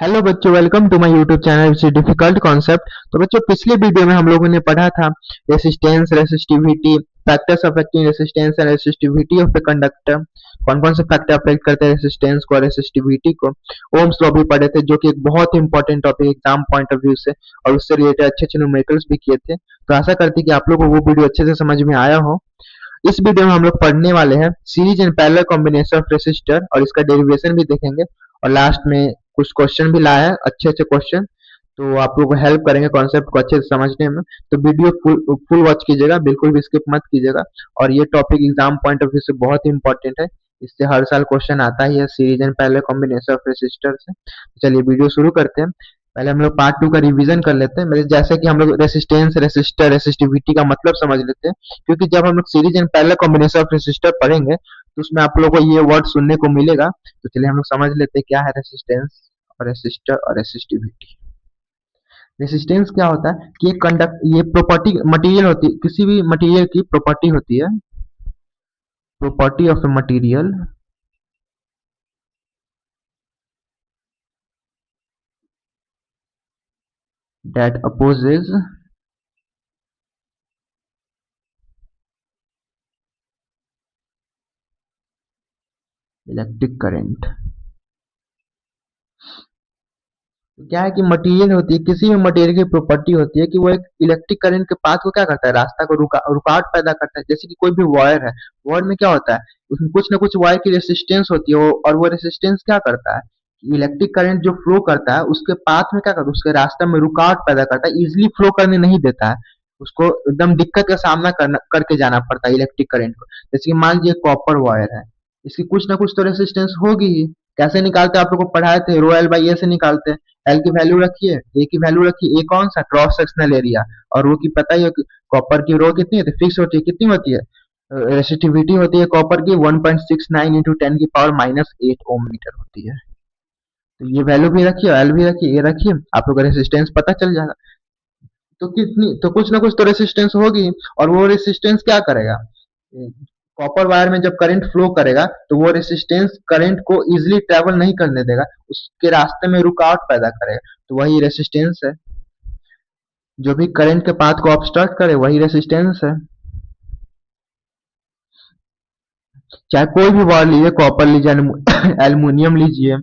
Hello बच्चों, welcome to my YouTube channel which difficult concept. तो बच्चों, पिछले वीडियो में हम लोगों ने पढ़ा था resistance, resistivity, factors affecting resistance and resistivity of the conductor. कौन कौन से फैक्टर अफेक्ट करते हैं रेसिस्टेंस को और रेसिस्टिविटी को। ओम्स लॉ भी पढ़े थे, जो कि एक बहुत ही important topic exam point of view से, और उससे रिलेटेड अच्छे अच्छे न्यूमेरिकल्स भी किए थे। तो आशा करते हैं कि आप लोगों को वो वीडियो अच्छे से समझ में आया हो। इस वीडियो में हम लोग पढ़ने वाले हैं series and parallel combination of resistor, और इसका डेरिवेशन भी देखेंगे। और लास्ट में कुछ क्वेश्चन भी लाया है, अच्छे अच्छे क्वेश्चन, तो आप लोगों को हेल्प करेंगे कॉन्सेप्ट को अच्छे से समझने में। तो वीडियो फुल फुल वॉच कीजिएगा, बिल्कुल भी स्किप मत कीजिएगा। और ये topic exam point of view से बहुत ही इंपॉर्टेंट है। इससे हर साल क्वेश्चन आता ही है series and parallel combination of resistor से। चलिए वीडियो शुरू करते हैं। पहले हम लोग पार्ट 2 का रिवीजन कर लेते हैं। जैसे कि हम लोग रेसिस्टेंस, रेसिस्टर, रेसिस्टिविटी का मतलब समझ लेते हैं, क्योंकि जब हम लोग series and parallel combination of resistor पढ़ेंगे तो उसमें आप लोगों को ये वर्ड सुनने को मिलेगा। तो चलिए हम लोग समझ लेते हैं क्या है रेसिस्टेंस और रेसिस्टर और रेसिस्टिविटी। रेसिस्टेंस क्या होता है कि ये प्रॉपर्टी मटेरियल होती है, किसी भी मटेरियल की प्रॉपर्टी होती है, property of a material that opposes electric current. क्या है कि मटेरियल होती है, किसी भी मटेरियल की प्रॉपर्टी होती है कि वो एक इलेक्ट्रिक करंट के पाथ को क्या करता है, रास्ता को रुकावट पैदा करता है। जैसे कि कोई भी वायर है, वायर में क्या होता है, उसमें कुछ ना कुछ वायर की रेसिस्टेंस होती है, और वो रेसिस्टेंस क्या करता है, इलेक्ट्रिक करंट जो फ्लो करता है उसके पाथ में क्या करता है, उसके रास्ते में रुकावट पैदा करता है, इजिली फ्लो करने नहीं देता है। उसको एकदम दिक्कत का सामना करके जाना पड़ता है इलेक्ट्रिक करंट को। जैसे कि मान लीजिए कॉपर वायर है, इसकी कुछ ना कुछ तो रेसिस्टेंस होगी ही। कैसे निकालते हैं, आप लोग को पढ़ाए थे, रो एल बाई ए से निकालते हैं। एल की वैल्यू रखिए, ए की वैल्यू रखिए। ए कौन सा, क्रॉस सेक्शनल एरिया, और रो की पता ही है कॉपर की रो कितनी होती है, फिक्स होती है। कितनी होती है रेसिस्टिविटी होती है कॉपर की, 1.69 इंटू 10⁻⁸ ओम मीटर होती है। तो ये वैल्यू भी रखिए, एल भी रखिए, ए रखिए, आप लोग का रेसिस्टेंस पता चल जाएगा। तो कितनी तो कुछ ना कुछ तो रेसिस्टेंस होगी, और वो रेसिस्टेंस क्या करेगा, कॉपर वायर में जब करंट फ्लो करेगा तो वो रेसिस्टेंस करंट को इजिली ट्रेवल नहीं करने देगा, उसके रास्ते में रुकावट पैदा करेगा। तो वही रेसिस्टेंस है, जो भी करंट के पाथ को ऑब्स्ट्रक्ट करे वही रेसिस्टेंस है। चाहे कोई भी वायर लीजिए, कॉपर लीजिए, एल्युमिनियम लीजिए,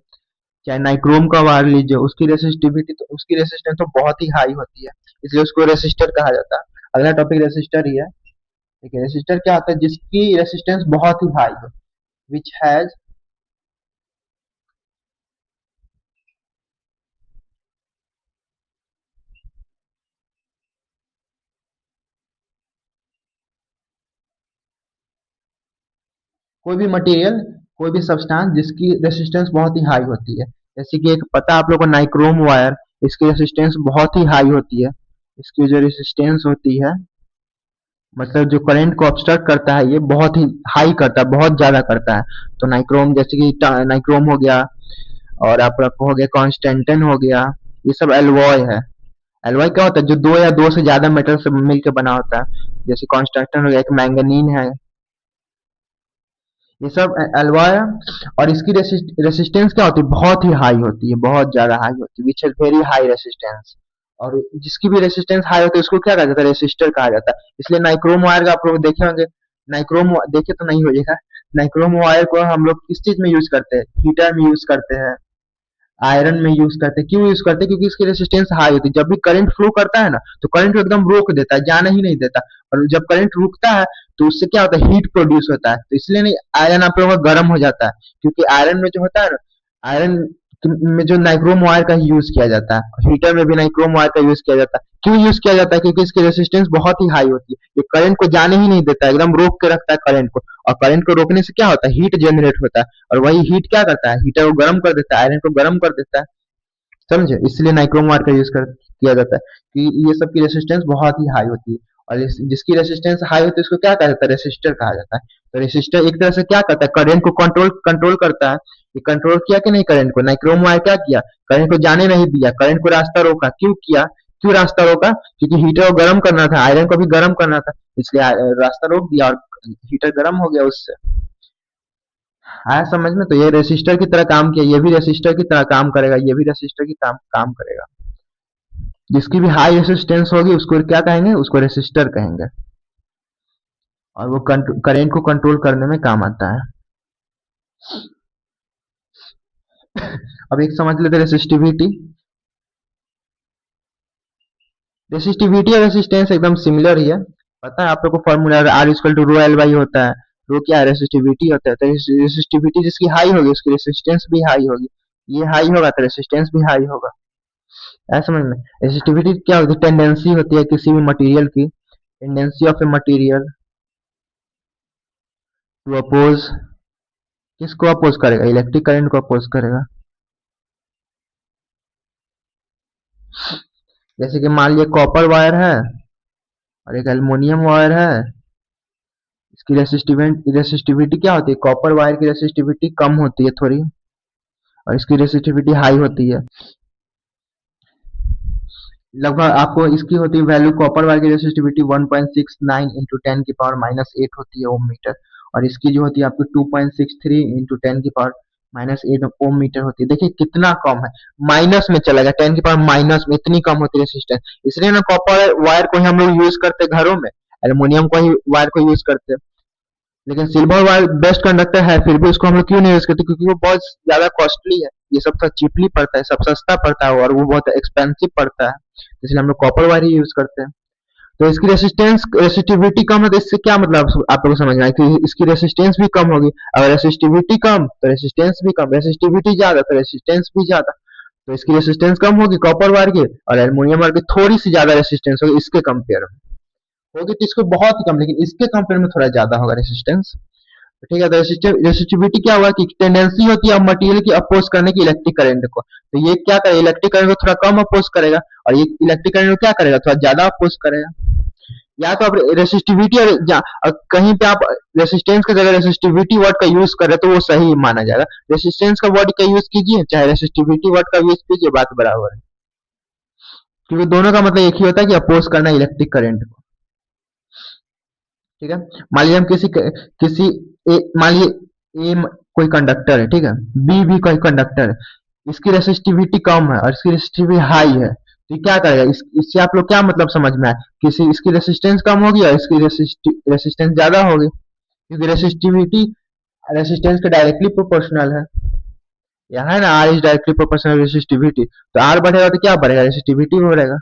चाहे नाइक्रोम का वायर लीजिए, उसकी रेसिस्टेंस तो बहुत ही हाई होती है, इसलिए उसको रेसिस्टर कहा जाता है। अगला टॉपिक रेसिस्टर ही है। ठीक है, रेसिस्टर क्या होता है, जिसकी रेसिस्टेंस बहुत ही हाई हो, विच हैज कोई भी मटेरियल, कोई भी सब्सटेंस जिसकी रेसिस्टेंस बहुत ही हाई होती है। जैसे कि एक पता आप लोगों को नाइक्रोम वायर, इसकी रेसिस्टेंस बहुत ही हाई होती है। इसकी जो रेसिस्टेंस होती है, मतलब जो करंट को ऑब्स्ट्रक्ट करता है, ये बहुत ही हाई करता है, बहुत ज्यादा करता है। तो नाइक्रोम, जैसे कि नाइक्रोम हो गया, और आपका हो गया कॉन्स्टेंटन हो गया, ये सब एल्वॉय है। एल्वॉय क्या होता है, जो दो या दो से ज्यादा मेटल से मिलकर बना होता है। जैसे कॉन्स्टेंटन हो गया, एक मैंगनीन है, ये सब एल्वॉय है। और इसकी रेसिस्टेंस क्या होती है, बहुत ही हाई होती है, बहुत ज्यादा हाई होती है, which is very high resistance. और जिसकी भी रेसिस्टेंस हाई होती है उसको क्या कहा जाता है, रेसिस्टर कहा जाता है। इसलिए नाइक्रोम वायर का आप लोग देखे होंगे, नाइक्रोम देखे तो नहीं होगा, नाइक्रोम वायर को हम लोग किस चीज में यूज करते हैं, हीटर में यूज करते हैं, आयरन में यूज करते हैं। क्यों यूज करते हैं, क्योंकि इसकी रेसिस्टेंस हाई होती है। जब भी करंट फ्लो करता है ना, तो करंट को एकदम रोक देता है, जाना ही नहीं देता। और जब करंट रुकता है तो उससे क्या होता है, हीट प्रोड्यूस होता है। तो इसलिए नहीं, आयरन आप लोगों का गर्म हो जाता है, क्योंकि आयरन में जो होता है ना, आयरन में जो नाइक्रोम वायर का यूज किया जाता है, हीटर में भी नाइक्रोम वायर का यूज किया जाता है। क्यों यूज किया जाता है, क्योंकि इसकी रेसिस्टेंस बहुत ही हाई होती है, ये करंट को जाने ही नहीं देता है, एकदम रोक के रखता है करंट को। और करंट को रोकने से क्या होता है, हीट जनरेट होता है, और वही हीट क्या करता है, हीटर को गर्म कर देता है, आयरन को गर्म कर देता है। समझे, इसलिए नाइक्रोम वायर का यूज किया जाता है कि ये सब की रेसिस्टेंस बहुत ही हाई होती है। और जिसकी रेसिस्टेंस हाई होती है उसको क्या कहा जाता है, रेसिस्टर कहा जाता है। तो रेसिस्टर एक तरह से क्या करता है, करंट को कंट्रोल कंट्रोल करता है। ये कंट्रोल किया कि नहीं करंट को, नाइक्रोम वायर क्या किया, करंट को जाने नहीं दिया, करंट को रास्ता रोका। क्यों किया, क्यों रास्ता रोका, क्योंकि हीटर को गर्म करना था, आयरन को भी गर्म करना था, इसलिए रास्ता रोक दिया और हीटर गर्म हो गया उससे। आया समझ में? तो ये रेसिस्टर की तरह काम किया, ये भी रेसिस्टर की तरह काम करेगा, ये भी रेसिस्टर की तरह काम करेगा। जिसकी भी हाई रेसिस्टेंस होगी उसको क्या कहेंगे? उसको रेसिस्टर कहेंगे। और वो करंट को कंट्रोल करने में काम आता है। अब एक समझ लेते रेसिस्टिविटी। रेसिस्टिविटी और रेसिस्टेंस एकदम सिमिलर ही है। पता है आप लोग को formula R equal to rho L by होता है। रो क्या है? रेसिस्टिविटी होता है। तो रेसिस्टिविटी जिसकी हाई होगी उसकी रेसिस्टेंस भी हाई होगी। ये हाई होगा तो रेसिस्टेंस भी हाई होगा। ऐसा समझ में? रेसिस्टिविटी क्या होती है? टेंडेंसी होती है किसी भी मटेरियल की, tendency of a material to oppose. किसको अपोज करेगा? इलेक्ट्रिक करंट को अपोज करेगा। जैसे कि मान लिया कॉपर वायर है और एक एल्युमिनियम वायर है। इसकी रेसिस्टिविटी क्या होती है? कॉपर वायर की रेसिस्टिविटी कम होती है थोड़ी, और इसकी रेसिस्टिविटी हाई होती है। लगभग आपको इसकी होती है वैल्यू, कॉपर वायर की रेसिस्टिविटी 1.69 इंटू 10 की पावर माइनस 8 होती है ओम मीटर, और इसकी जो होती है आपकी 2.63 इंटू 10 की पावर माइनस 8 ओम मीटर होती है। देखिए कितना कम है, माइनस में चला गया, 10 की पावर माइनस में, इतनी कम होती है रेसिस्टेंस। इसलिए ना कॉपर वायर को ही हम लोग यूज करते घरों में, एल्युमिनियम को ही वायर को यूज करते। लेकिन सिल्वर वायर बेस्ट कंडक्टर है, फिर भी उसको हम लोग क्यों नहीं यूज करते? क्योंकि वो बहुत ज्यादा कॉस्टली है, ये सब चीपली पड़ता है, सब सस्ता पड़ता है और वो बहुत एक्सपेंसिव पड़ता है, इसलिए हम लोग कॉपर वायर ही यूज करते हैं। तो इसकी रेसिस्टिविटी कम है, तो इससे क्या मतलब आप लोग को समझना है कि इसकी रेसिस्टेंस भी कम होगी। अगर रेसिस्टिविटी कम तो रेसिस्टेंस भी कम, रेसिस्टिविटी ज्यादा तो रेसिस्टेंस भी ज्यादा। तो इसकी रेसिस्टेंस कम होगी कॉपर वायर की, और एल्युमिनियम वायर की थोड़ी सी ज्यादा रेसिस्टेंस होगी इसके कंपेयर में। होगी तो इसको बहुत ही कम, लेकिन इसके कंपेयर में थोड़ा ज्यादा होगा रेसिस्टेंस। ठीक है, तो रेसिस्टिविटी क्या हुआ कि टेंडेंसी होती है मटेरियल की अपोज करने की इलेक्ट्रिक करंट को। तो ये क्या करेगा? इलेक्ट्रिक करंट को थोड़ा कम अपोज करेगा, और ये इलेक्ट्रिक करंट को क्या करेगा? थोड़ा ज्यादा अपोज करेगा। या तो आप रेसिस्टिविटी और कहीं पे आप रेसिस्टेंस की जगह रेसिस्टिविटी वर्ड का यूज कर रहे हैं तो वो सही माना जाएगा। रेसिस्टेंस का वर्ड का यूज कीजिए चाहे रेसिस्टिविटी वर्ड का यूज कीजिए, बात बराबर है, क्योंकि दोनों का मतलब एक ही होता है कि अपोज करना इलेक्ट्रिक करंट को। ठीक है, मान लीजिए हम मान लीजिए ए कोई कंडक्टर है, ठीक है, बी भी कोई कंडक्टर है, इसकी रेसिस्टिविटी कम है और इसकी रेसिस्टिविटी हाई है, तो ये क्या करेगा? इससे आप लोग क्या मतलब समझ में आया? किसी इसकी रेसिस्टेंस कम होगी और इसकी रेसिस्टेंस ज्यादा होगी, क्योंकि रेसिस्टिविटी रेसिस्टेंस के डायरेक्टली प्रोपोर्शनल है। यहाँ है ना R is directly proportional resistivity, तो आर बढ़ेगा तो क्या बढ़ेगा? रेसिस्टिविटी बढ़ेगा।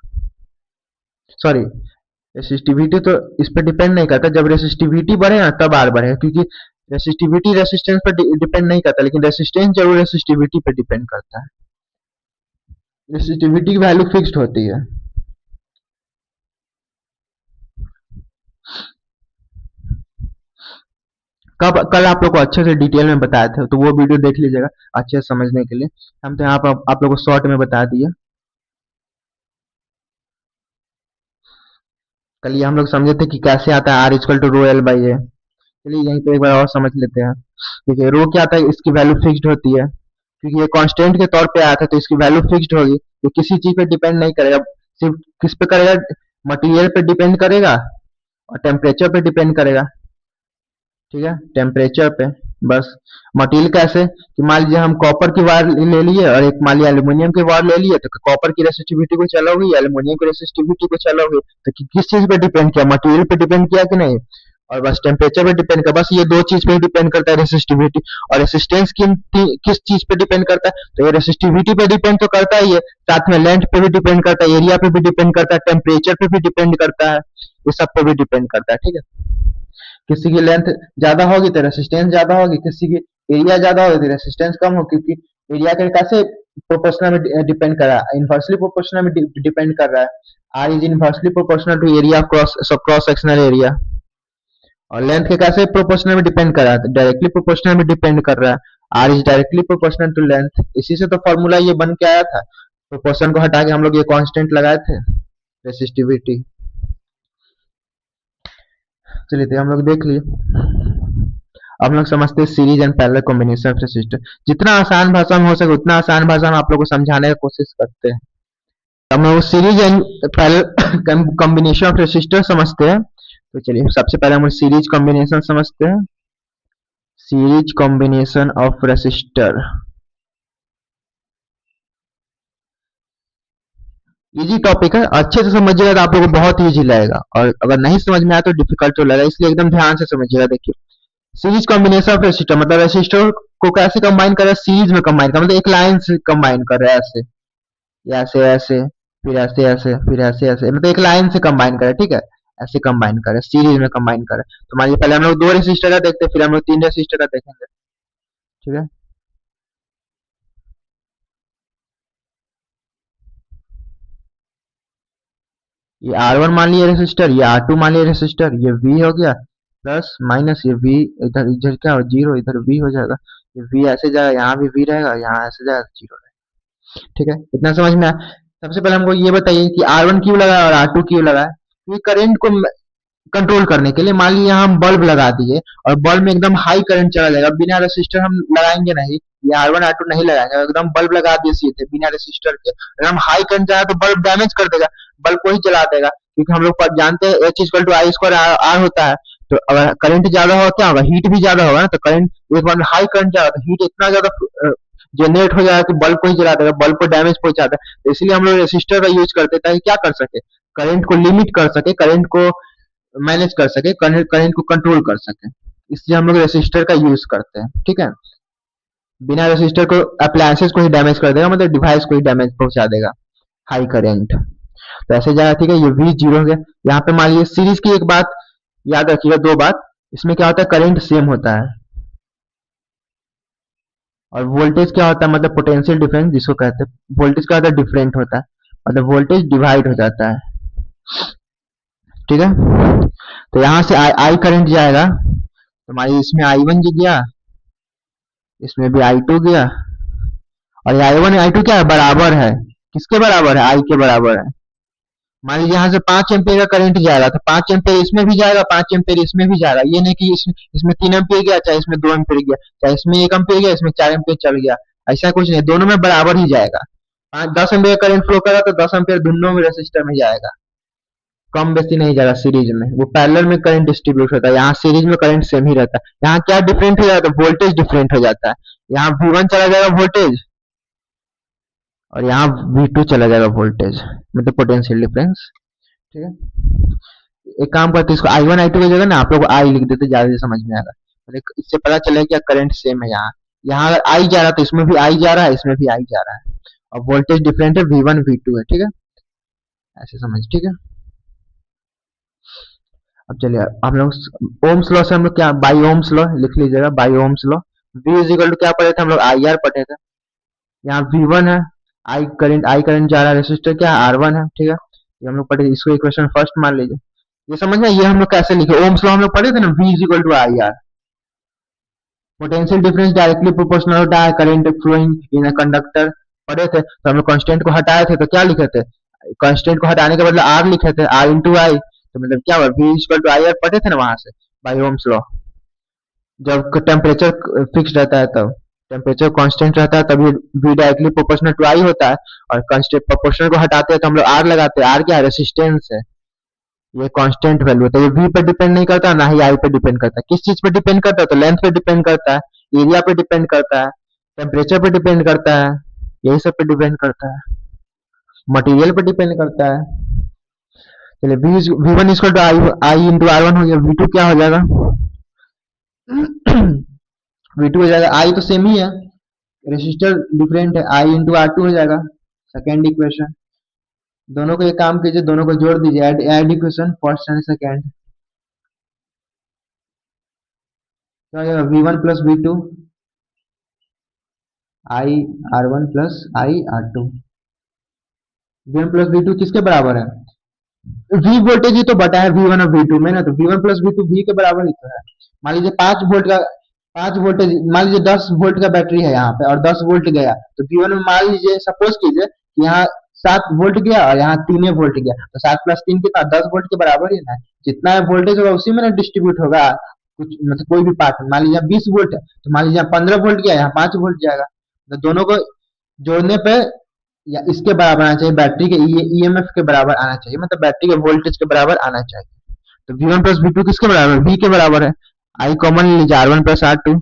सॉरी, रेसिस्टिविटी तो इस पर डिपेंड नहीं करता, जब रेसिस्टिविटी बढ़ेगा तब आर बढ़ेगा, क्योंकि रेसिस्टिविटी रेसिस्टेंस पर डिपेंड नहीं करता, लेकिन रेसिस्टेंस जरूर रेसिस्टिविटी पर डिपेंड करता है। रेसिस्टिविटी की वैल्यू फिक्स्ड होती है। कल आप लोग को अच्छे से डिटेल में बताए थे, तो वो वीडियो देख लीजिएगा अच्छे से समझने के लिए। हम तो यहाँ पर आप लोग को शॉर्ट में बता दिए। कल ये हम लोग समझे थे कि कैसे आता है R equal to rho L by A. चलिए यहीं पे एक बार और समझ लेते हैं। देखिए रो क्या आता है? इसकी वैल्यू फिक्स्ड होती है, क्योंकि ये कांस्टेंट के तौर पे आया था तो इसकी वैल्यू फिक्स्ड होगी। ये किसी चीज पे डिपेंड नहीं करेगा, सिर्फ किस पे करेगा? मटेरियल पे डिपेंड करेगा और टेम्परेचर पे डिपेंड करेगा। ठीक है, टेम्परेचर पे बस। मटेरियल कैसे कि मान लीजिए हम कॉपर की वायर ले लिए और एक मान लिया एल्यूमिनियम की वायर ले लिए, तो कॉपर की रेसिस्टिविटी को चलोगी, एल्यूमिनियम की रेसिस्टिविटी को चलोगी, तो किस चीज पे डिपेंड किया? मटेरियल पे डिपेंड किया कि नहीं? और बस टेम्परेचर पे डिपेंड कर, बस ये दो चीज पे डिपेंड करता है रेसिस्टिविटी। और रेसिस्टेंस किस चीज पे डिपेंड करता है? तो ये रेसिस्टिविटी पे डिपेंड तो करता ही है, साथ में लेंथ पे भी डिपेंड करता है, एरिया पे भी डिपेंड करता है, टेम्परेचर पे भी डिपेंड करता है, ये सब पे भी डिपेंड करता है। ठीक है, किसी की लेंथ ज्यादा होगी तो रेसिस्टेंस ज्यादा होगी, किसी की एरिया ज्यादा होगी तो रेसिस्टेंस कम होगी, क्योंकि एरिया के कैसे प्रोपोर्शनल में डिपेंड कर रहा है? इनवर्सली प्रोपोर्शनल में डिपेंड कर रहा है। R is inversely proportional to area cross sectional area. और लेंथ के कैसे प्रोपोर्शनल में डिपेंड कर रहा है? डायरेक्टली प्रोपोर्शनल में डिपेंड कर रहा है। R is directly proportional to length. इसी से तो फॉर्मूला ये बन के आया था, प्रोपोर्शन को हटा के हम लोग ये कांस्टेंट लगाए थे रेसिस्टिविटी। चलिए तो हम लोग देख लिए। अब हम लोग समझते हैं series and parallel combination of resistor. जितना आसान भाषा में हो सके उतना आसान भाषा में आप लोग को समझाने की कोशिश करते हैं। हम लोग series and parallel combination of resistor समझते हैं। तो चलिए सबसे पहले हम सीरीज कॉम्बिनेशन समझते हैं। Series combination of resistor. Easy topic है, अच्छे से समझिएगा तो आप लोगों को बहुत इजी लगेगा, और अगर नहीं समझ में आया तो डिफिकल्ट तो लगेगा, इसलिए एकदम ध्यान से समझिएगा। देखिए, सीरीज कॉम्बिनेशन ऑफ रेसिस्टर मतलब रेसिस्टर को कैसे कंबाइन कर रहा है, सीरीज में कंबाइन कर, मतलब एक लाइन से कंबाइन कर रहा है, ऐसे या ऐसे ऐसे, फिर ऐसे ऐसे, फिर ऐसे ऐसे, मतलब एक लाइन से कंबाइन कर रहा है, ठीक है। ऐसे कंबाइन कर रहा है, सीरीज में कंबाइन कर रहा है। तो मान लीजिए पहले हम लोग दो रेसिस्टर का देखते हैं, फिर हम लोग तीन रेसिस्टर का देखेंगे, ठीक है। ये R1 मान लिया रेसिस्टर, ये R2 मान लिया रेसिस्टर, ये V हो गया, प्लस माइनस ये V, इधर इधर क्या हो, जीरो, इधर V हो जाएगा, ये V ऐसे जाएगा, यहाँ भी V रहेगा, यहाँ ऐसे जाएगा, जीरो रहेगा, ठीक है। इतना समझ में आया। सबसे पहले हमको ये बताइए कि R1 क्यों लगा और R2 क्यों लगा है। क्योंकि करंट को कंट्रोल करने के लिए, मान लीजिए हम बल्ब लगा दिए और बल्ब में एकदम हाई करंट चला जाएगा, बिना रेसिस्टर हम लगाएंगे नहीं, ये R1 R2 नहीं लगाएंगे, एकदम बल्ब लगा दिए सीधे बिना रेसिस्टर के, अगर हम हाई करंट जाए तो बल्ब डैमेज कर देगा, बल्ब को ही जला देगा, क्योंकि हम लोग जानते हैं H equal to I square R होता है। तो अगर करंट ज्यादा होगा क्या होगा, हीट भी ज्यादा होगा ना, तो करंट एक बार हाई करंट जाएगा तो हीट इतना ज्यादा जनरेट हो जाएगा कि बल्ब को ही जला देगा, बल्ब को डैमेज पहुंचाता है। तो इसलिए हम लोग रेसिस्टर का यूज करते हैं, ताकि क्या कर सके, करंट को लिमिट कर सके, करंट को मैनेज कर सके, करंट करंट को कंट्रोल कर सके, इसलिए हम लोग रेसिस्टर का यूज करते हैं, ठीक है। बिना रेसिस्टर को अप्लायंसेस को ही डैमेज कर देगा, मतलब डिवाइस को ही डैमेज पहुंचा देगा, हाई करंट। तो ऐसे जाएगा, ठीक है। ये V जीरो हो गया। यहाँ पे मान लीजिए सीरीज की एक बात याद रखिएगा, दो बात, इसमें क्या होता है, करंट सेम होता है, और वोल्टेज क्या होता है, मतलब पोटेंशियल डिफरेंस जिसको कहते हैं, वोल्टेज क्या होता है, डिफरेंट होता है, मतलब वोल्टेज डिवाइड हो जाता है, ठीक है। तो यहाँ से आई करंट जाएगा, तो हमारी इसमें I1 गया, इसमें भी I2 गया, और I1 I2 क्या है, बराबर है, किसके बराबर है, I के बराबर है। मान लीजिए यहाँ से 5 एम्पियर का करंट जाएगा, तो 5 एम्पियर इसमें भी जाएगा, 5 एम्पियर इसमें भी जाएगा, ये नहीं कि इसमें 3 एम्पियर गया, चाहे इसमें 2 एम्पियर गया, चाहे इसमें 1 एम्पियर गया, इसमें 4 एम्पियर चल गया, ऐसा कुछ नहीं, दोनों में बराबर ही जाएगा। 10 एम्पियर करंट फ्लो करा तो 10 एम्पियर दोनों में रेसिस्टर में जाएगा, कम बेसी नहीं जाएगा सीरीज में, वो पैरेलल में करंट डिस्ट्रीब्यूट होता है, यहाँ सीरीज में करंट सेम ही रहता है। यहाँ क्या डिफरेंट हो जाता है, वोल्टेज डिफरेंट हो जाता है, यहाँ V1 चला जाएगा वोल्टेज, और यहाँ V2 चला जाएगा वोल्टेज, मतलब पोटेंशियल डिफरेंस, ठीक है। एक काम करते हैं, इसको I1 I2 की जगह ना आप लोग I लिख देते, ज्यादा समझ में आएगा, मतलब इससे पता चलेगा क्या करंट सेम है। यहाँ यहाँ अगर I जा रहा है तो इसमें भी I जा रहा है, इसमें भी I जा रहा है, और वोल्टेज डिफरेंट है, V1 V2 है, ठीक है, ऐसे समझ, ठीक है। अब चलिए हम लोग ओम्स लॉ से हम लोग क्या, बाई ओम्स लॉ लिख लीजिएगा, by Ohm's law, V is equal to क्या पढ़े थे हम लोग, IR पढ़े थे। यहाँ V1 है, I करंट जा रहा है, रेसिस्टर क्या है, R1 है, ठीक है, ये हम लोग पढ़े थे, इसको इक्वेशन फर्स्ट मान लीजिए। ये समझ में, ये हम लोग कैसे लिखे, ओम्स लॉ हम लोग पढ़े थे ना, V is equal to IR, potential difference directly proportional होता है current flowing in a conductor, पढ़े थे। तो हम लोग कांस्टेंट को हटाए थे, तो क्या लिखे थे, कांस्टेंट को हटाने के बदले R लिखे थे, R इंटू आई, तो मतलब क्या हुआ, V इक्वल टू IR पढ़े थे ना वहां से, बाई ओम्स लॉ। जब टेम्परेचर फिक्स रहता है, तब टेम्परेचर कांस्टेंट रहता है, तभी V directly proportional to I होता है, और कांस्टेंट प्रोपोर्शनल को हटाते हैं तो हम लोग R लगाते हैं, R क्या है, रेसिस्टेंस है, ये कांस्टेंट वैल्यू होता है, ये V पे डिपेंड नहीं करता, ना ही I पे डिपेंड करता है। किस चीज पे डिपेंड करता है, तो लेंथ पे डिपेंड करता है, एरिया पे डिपेंड करता है, टेम्परेचर पे डिपेंड करता है, यही सब पे डिपेंड करता है, मटेरियल पे डिपेंड करता है। चलिए V1 equal to I into R1 हो गया, V2 क्या हो जाएगा V2 हो जाएगा, I तो सेम ही है, रेसिस्टर डिफरेंट है, I इंटू R2 हो जाएगा, सेकेंड इक्वेशन। दोनों को एक काम कीजिए, दोनों को जोड़ दीजिए, add equation first and second, क्या हो जाएगा, V1 प्लस V2 आई R1 प्लस आई R2, V1 प्लस V2 किसके बराबर है, V वोल्टेज ही तो बटा है V1 और V2 में ना, तो V1 प्लस V2 V के बराबर ही तो है। मान लीजिए 5 वोल्ट का, 5 वोल्टेज, मान लीजिए 10 वोल्ट का बैटरी है यहाँ पे, और 10 वोल्ट गया, तो V1 में मान लीजिए, सपोज कीजिए कि यहाँ 7 वोल्ट गया और यहाँ 3 वोल्ट गया, तो 7 प्लस 3 कितना, 10 वोल्ट के बराबर ही ना है। जितना वोल्टेज होगा उसी में ना डिस्ट्रीब्यूट होगा, कुछ मतलब कोई भी पार्ट, मान लीजिए 20 वोल्ट है, तो मान लीजिए 15 वोल्ट गया, यहाँ 5 वोल्ट जाएगा, तो दोनों को जोड़ने पे या इसके बराबर आना चाहिए, बैटरी के ईएमएफ के बराबर आना चाहिए, मतलब बैटरी के वोल्टेज के बराबर आना चाहिए। तो V1 प्लस V2 किसके बराबर है, V के बराबर है, आई कॉमन लीजिए, R1 प्लस R2,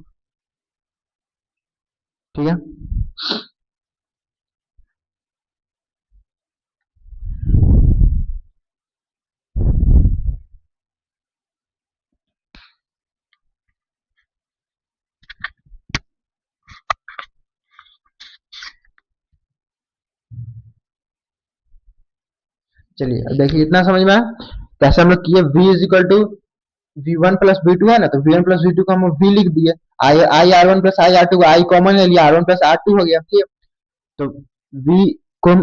ठीक है। चलिए अब देखिए इतना समझ में आया कैसे हम लोग किए v is equal to v1 plus v2 है ना, तो v1 प्लस v2 को हम v लिख दिए, I I R one plus I R two, I common ले लिया, R one plus R two हो गया, ठीक है। तो v को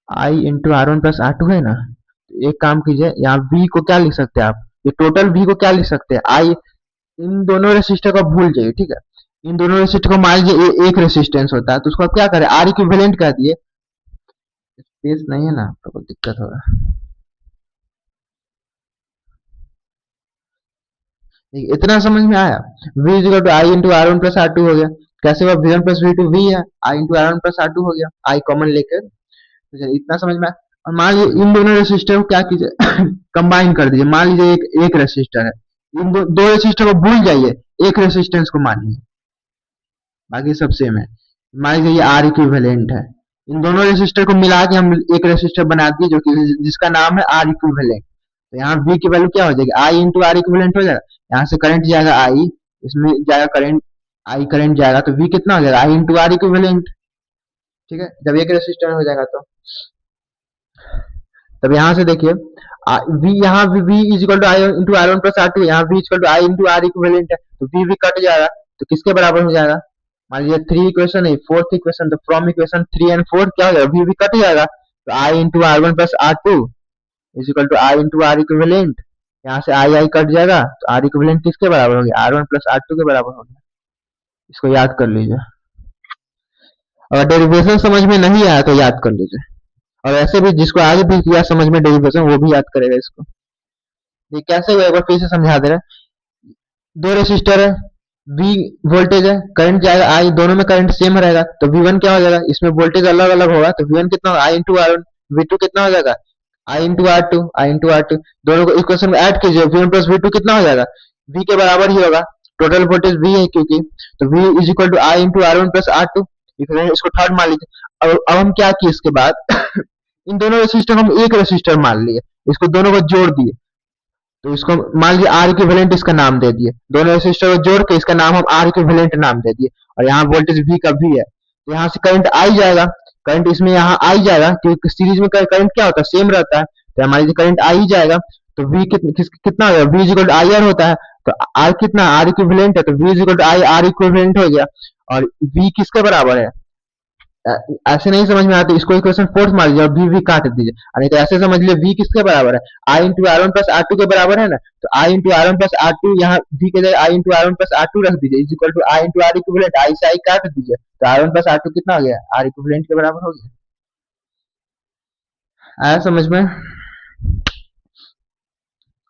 I into R one plus R two है ना, तो एक काम कीजिए, यहाँ v को क्या लिख सकते हैं आप, ये टोटल v को क्या लिख सकते हैं, आई, इन दोनों रेसिस्टर को भूल जाइए, ठीक है। इन दोनों रेसिस्टर को मान लीजिए एक रेसिस्टेंस होता है, तो उसको आप क्या करें, आर इक्विवेलेंट कह दिए। स्पेस नहीं है ना तो कोई दिक्कत होगा। इतना समझ में आया, v is to I into R one plus R two हो गया, कैसे हुआ, V one plus V two V है, I into R one plus R two हो गया, आई कॉमन लेकर। तो चलिए इतना समझ में आया। और मान लीजिए इन दोनों रेसिस्टर को क्या कीजिए कंबाइन कर दीजिए, मान लीजिए एक एक रेसिस्टर है, इन दो रेसिस्टर को भूल जाइए, एक रेसिस्टेंस को मान लीजिए, बाकी सब सेम है। मान लीजिए ये आर इक्विवेलेंट है, इन दोनों रेसिस्टर को मिला के हम एक रेसिस्टर बना दिए जो कि जिसका नाम है आर इक्विवेलेंट। तो यहाँ V की वैल्यू क्या हो जाएगी, आई इंटू आर इक्विवेलेंट हो जाएगा, यहाँ से करंट जाएगा आई, इसमें जाएगा करंट, आई करंट जाएगा, तो V कितना हो जाएगा, आई इंटू आर इक्विवेलेंट, ठीक है, जब एक रेसिस्टर हो जाएगा तो। तब यहाँ से देखिए वी, यहाँ V is equal to I into R one plus R two, यहाँ V is equal to I into R equivalent है, तो वी कट जाएगा, तो किसके बराबर हो जाएगा, मान लीजिए थ्री इक्वेशन है, फोर्थ इक्वेशन, तो from equation three and four क्या हो जाएगा, वी कट जाएगा, तो I into R one plus R two is equal to I into R equivalent, यहाँ से आई आई कट जाएगा, तो आर इक्विवेलेंट किसके बराबर हो गया, R one plus R two के बराबर हो गया। इसको याद कर लीजिए, अगर डेरिवेशन समझ में नहीं आया तो याद कर लीजिए, और ऐसे भी जिसको आगे भी किया समझ में डेरिवेशन वो भी याद करेगा इसको। ये कैसे हुआ एक बार फिर से समझा दे रहे हैं। दो रेसिस्टर है, वी वोल्टेज है, करंट जाएगा आई, दोनों में करंट सेम रहेगा, तो वी वन क्या हो जाएगा, इसमें वोल्टेज अलग अलग होगा, तो वी वन कितना होगा, I into R one, V two कितना हो जाएगा, I into R two, I into R two, दोनों को इक्वेशन में ऐड कीजिए, V one plus V two कितना हो जाएगा, वी के बराबर ही होगा, टोटल वोल्टेज वी है क्योंकि, तो V is equal to I into R one plus R two, इसको थर्ड मान लीजिए। अब हम क्या किए इसके बाद इन दोनों रेसिस्टर हम एक रेसिस्टर मान लिए, इसको दोनों को जोड़ दिए, तो इसको मान लीजिए आर इक्विवेलेंट इसका नाम दे दिए, दोनों रेसिस्टर को जोड़ के इसका नाम हम आर इक्विवेलेंट नाम दे दिए, और यहाँ वोल्टेज वी का वी है, तो यहाँ से करंट आई जाएगा, करंट इसमें यहाँ आई जाएगा क्योंकि सीरीज में करंट क्या होता है, सेम रहता है, तो हमारे लिए करंट आई जाएगा, तो वी कितना हो जाएगा, V is equal to I R होता है, तो आर कितना, आर इक्विवेलेंट है, तो V is equal to I R equivalent हो गया, और वी किसके बराबर है, ऐसे नहीं समझ में आता, इसको इक्वेशन फोर्थ मान लीजिए और वी काट दीजिए, नहीं तो ऐसे समझ लीजिए वी किसके बराबर है, I into R one plus R two के बराबर है ना, तो I into R one plus R two, यहाँ वी के जगह I into R one plus R two रख दीजिए, is equal to I into R equivalent, I से आई काट दीजिए, तो R one plus R two कितना हो गया, आर इक्विवेलेंट के बराबर हो गया। आया समझ में,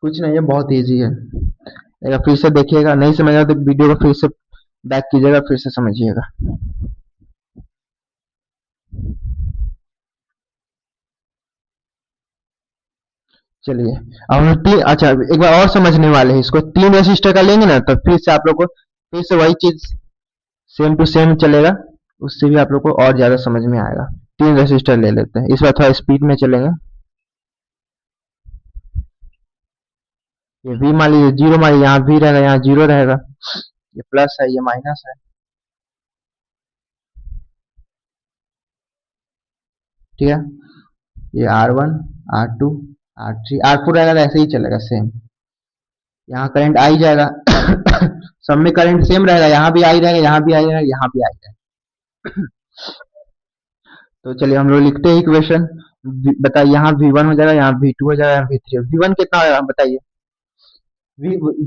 कुछ नहीं है, बहुत ईजी है, एक बार फिर से देखिएगा, नहीं समझ आया तो वीडियो को फिर से बैक कीजिएगा, फिर से समझिएगा। चलिए अब हम तीन, अच्छा एक बार और समझने वाले हैं इसको, तीन रेसिस्टर का लेंगे ना तो फिर से आप लोग को फिर से वही चीज सेम टू सेम चलेगा, उससे भी आप लोग को और ज्यादा समझ में आएगा। तीन रेसिस्टर ले लेते हैं, इस बार थोड़ा स्पीड में चलेंगे। ये वी मान लीजिए जीरो, मान लीजिए यहाँ वी रहेगा, यहाँ जीरो रहेगा, ये प्लस है ये माइनस है, ठीक है। ये R one, R two, R three, R four रहेगा, तो ऐसे ही चलेगा सेम, यहाँ करंट आई जाएगा सब में करंट सेम रहेगा, यहाँ भी आई रहेगा, यहाँ भी आई रहेगा, यहाँ भी आई रहेगा। तो चलिए हम लोग लिखते हैं इक्वेशन, बताइए यहाँ V1 हो जाएगा, यहाँ V2 हो जाएगा, यहाँ V3, V1 कितना होगा बताइए,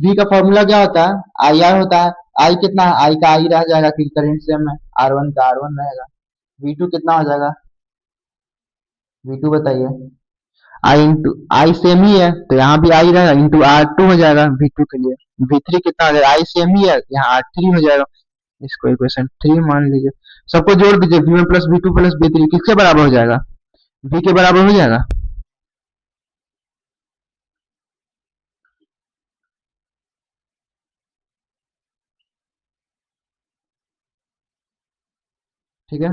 V का फॉर्मूला क्या होता है, आई आर होता है, आई कितना है, आई का आई रह जाएगा क्योंकि करंट सेम है, आर वन का आर वन रहेगा, V2 कितना हो जाएगा, V2 बताइए, आई इंटू आई सेम ही है तो यहाँ भी आई रहेगा, इंटू आर टू हो जाएगा V2 के लिए, V3 कितना हो जाएगा, आई सेम ही है यहाँ आर थ्री हो जाएगा, इसको इक्वेशन थ्री मान लीजिए, सबको जोड़ दीजिए, V1 plus V2 plus V3 किसके बराबर हो जाएगा, V के बराबर हो जाएगा। ठीक है।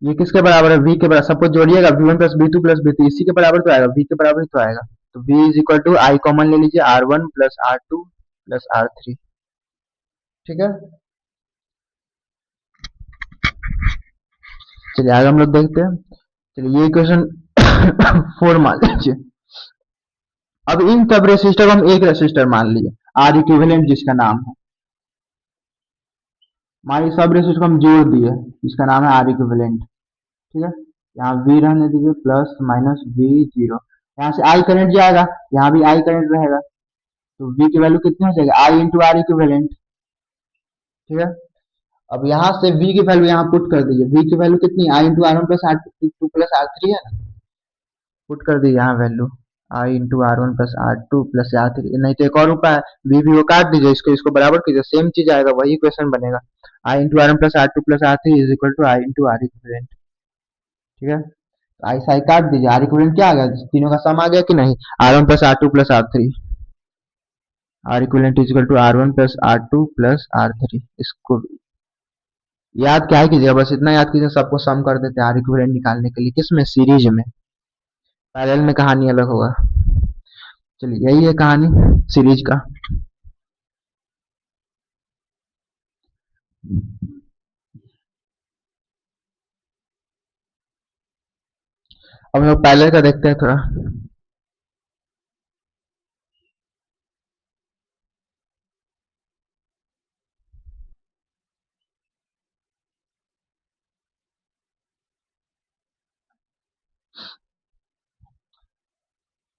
ये किसके बराबर है, वी के बराबर। सपोज जोड़िएगा v1 + v2 + v3, इसी के बराबर तो आएगा, वी के बराबर ही तो आएगा। तो v is equal to I common ले लीजिए, R1 + R2 + R3। ठीक है, चलिए आगे हम लोग देखते हैं। चलिए ये इक्वेशन 4 मान लीजिए। अब इन सब रेसिस्टर को हम एक रेसिस्टर मान लिए, आर इक्विवेलेंट जिसका नाम है। मान लीजिए सब रेसिस्टर को हम जोड़ दिए, जिसका नाम है आर इक्विवेलेंट। ठीक है, यहाँ v रहने दीजिए, प्लस माइनस v0। यहाँ से आई करंट जाएगा, यहाँ भी आई करंट रहेगा, तो v की वैल्यू कितनी हो जाएगी, आई इंटू आर इक्विवेलेंट। ठीक है, अब यहाँ से v की वैल्यू यहाँ पुट कर दीजिए, v की वैल्यू कितनी, आई इंटू R1 + R2 + R3 है ना, पुट कर दीजिए यहाँ वैल्यू, आई इंटू R1 + R2 + R3। नहीं तो एक और उपाय है, v को काट दीजिए, इसको इसको बराबर कीजिए, सेम चीज आएगा, वही इक्वेशन बनेगा। I into R1 + R2 + R3 is equal to I into R equivalent. ठीक है, आई से आई काट दीजिए, आर इक्विवेलेंट क्या आ गया, तीनों का सम आ गया कि नहीं, R1 + R2 + R3। R equivalent is equal to R1 + R2 + R3। इसको याद क्या है कीजिएगा, बस इतना याद कीजिए, सबको सम कर देते हैं आर इक्विवेलेंट निकालने के लिए, किसमें, सीरीज में। पैरेलल में कहानी अलग होगा। चलिए यही है कहानी सीरीज का। अब हम लोग पैरेलल का देखते हैं थोड़ा।